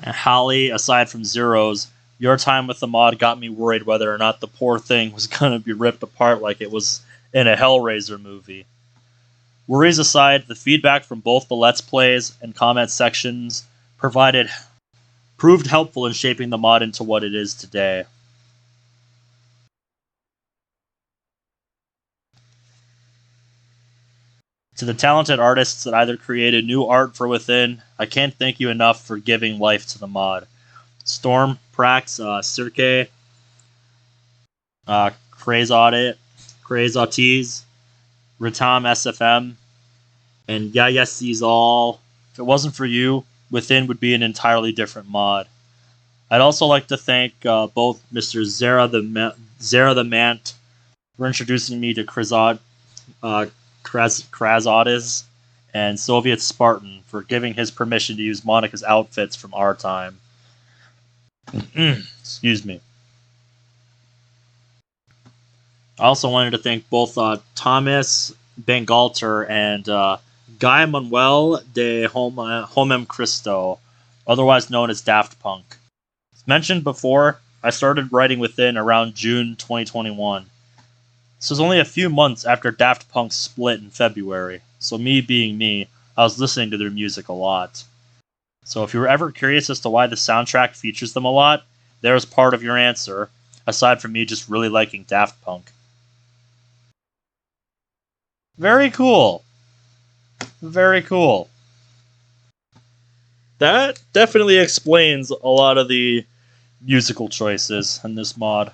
And Holly, aside from Zero's, your time with the mod got me worried whether or not the poor thing was going to be ripped apart like it was in a Hellraiser movie. Worries aside, the feedback from both the Let's Plays and comment sections proved helpful in shaping the mod into what it is today. To the talented artists that either created new art for Within, I can't thank you enough for giving life to the mod. Storm, Prax, Cirque, Craze Audit, Craze Autiz, Ritam SFM, and Yaya Sees All. If it wasn't for you, Within would be an entirely different mod. I'd also like to thank both Mr. Zera the Mant for introducing me to Craze Krazotis, and Soviet Spartan for giving his permission to use Monika's outfits from our time. Excuse me. I also wanted to thank both Thomas Bangalter and Guy Manuel de Homem Cristo, otherwise known as Daft Punk. As mentioned before, I started writing within around June 2021. This was only a few months after Daft Punk split in February, so me being me, I was listening to their music a lot. So if you were ever curious as to why the soundtrack features them a lot, there's part of your answer, aside from me just really liking Daft Punk. Very cool. Very cool. That definitely explains a lot of the musical choices in this mod.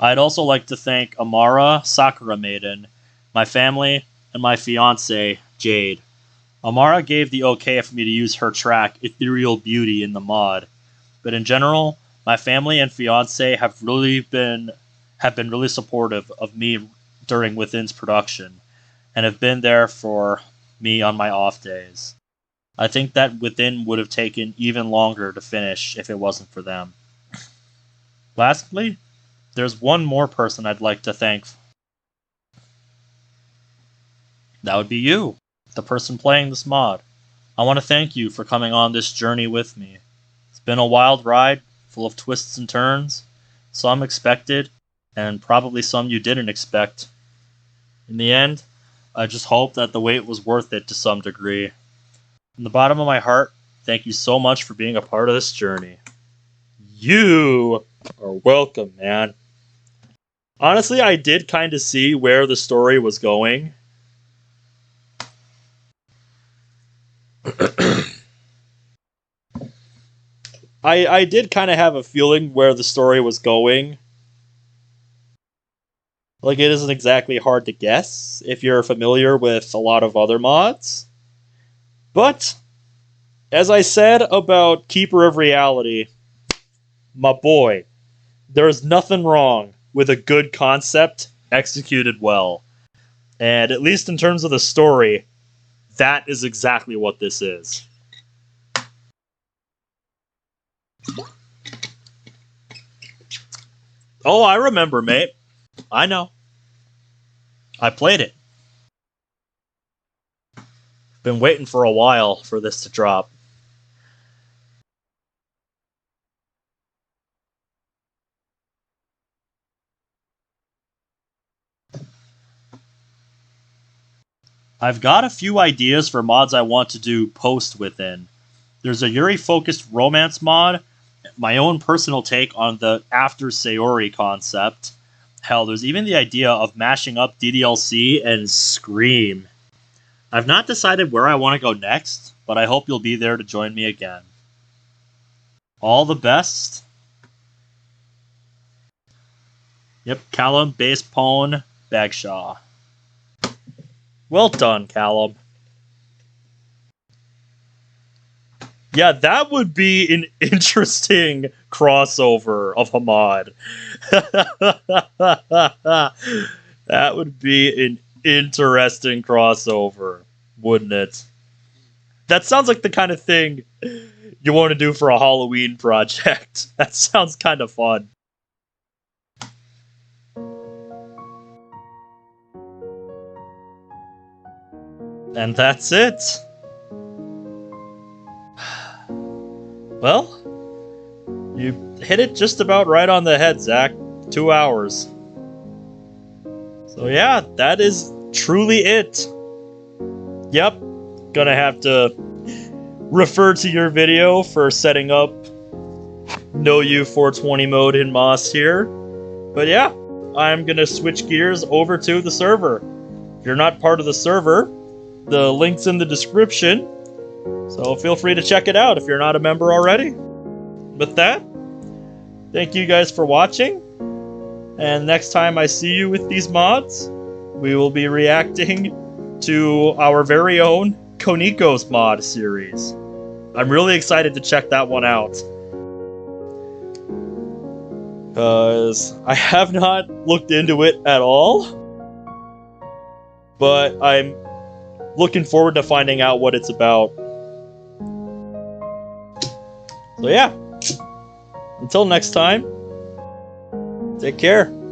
I'd also like to thank Amara Sakura Maiden, my family, and my fiance, Jade. Amara gave the okay for me to use her track, Ethereal Beauty, in the mod. But in general, my family and fiance have been really supportive of me during Within's production, and have been there for me on my off days. I think that Within would have taken even longer to finish if it wasn't for them. Lastly, there's one more person I'd like to thank. That would be you, the person playing this mod. I want to thank you for coming on this journey with me. It's been a wild ride, full of twists and turns, some expected, and probably some you didn't expect. In the end, I just hope that the wait was worth it to some degree. From the bottom of my heart, thank you so much for being a part of this journey. You are welcome, man. Honestly, I did kind of see where the story was going. I did kind of have a feeling where the story was going. Like, it isn't exactly hard to guess if you're familiar with a lot of other mods. But, as I said about Keeper of Reality, my boy, there's nothing wrong with a good concept executed well. And at least in terms of the story, that is exactly what this is. Oh, I remember, mate. I know. I played it. Been waiting for a while for this to drop. I've got a few ideas for mods I want to do post Within. There's a Yuri-focused romance mod, my own personal take on the After Sayori concept. Hell, there's even the idea of mashing up DDLC and Scream. I've not decided where I want to go next, but I hope you'll be there to join me again. All the best. Yep, Callum, Base Pone, Bagshaw. Well done, Callum. Yeah, that would be an interesting crossover of a mod. That would be an interesting crossover, wouldn't it? That sounds like the kind of thing you want to do for a Halloween project. That sounds kind of fun. And that's it. Well, you hit it just about right on the head, Zach. 2 hours. So yeah, that is truly it. Yep, gonna have to refer to your video for setting up No U420 mode in Moss here. But yeah, I'm gonna switch gears over to the server. If you're not part of the server, the link's in the description. So feel free to check it out if you're not a member already. With that, thank you guys for watching. And next time I see you with these mods, we will be reacting to our very own Koniko's mod series. I'm really excited to check that one out. Because I have not looked into it at all. but I'm looking forward to finding out what it's about. So yeah, until next time, take care.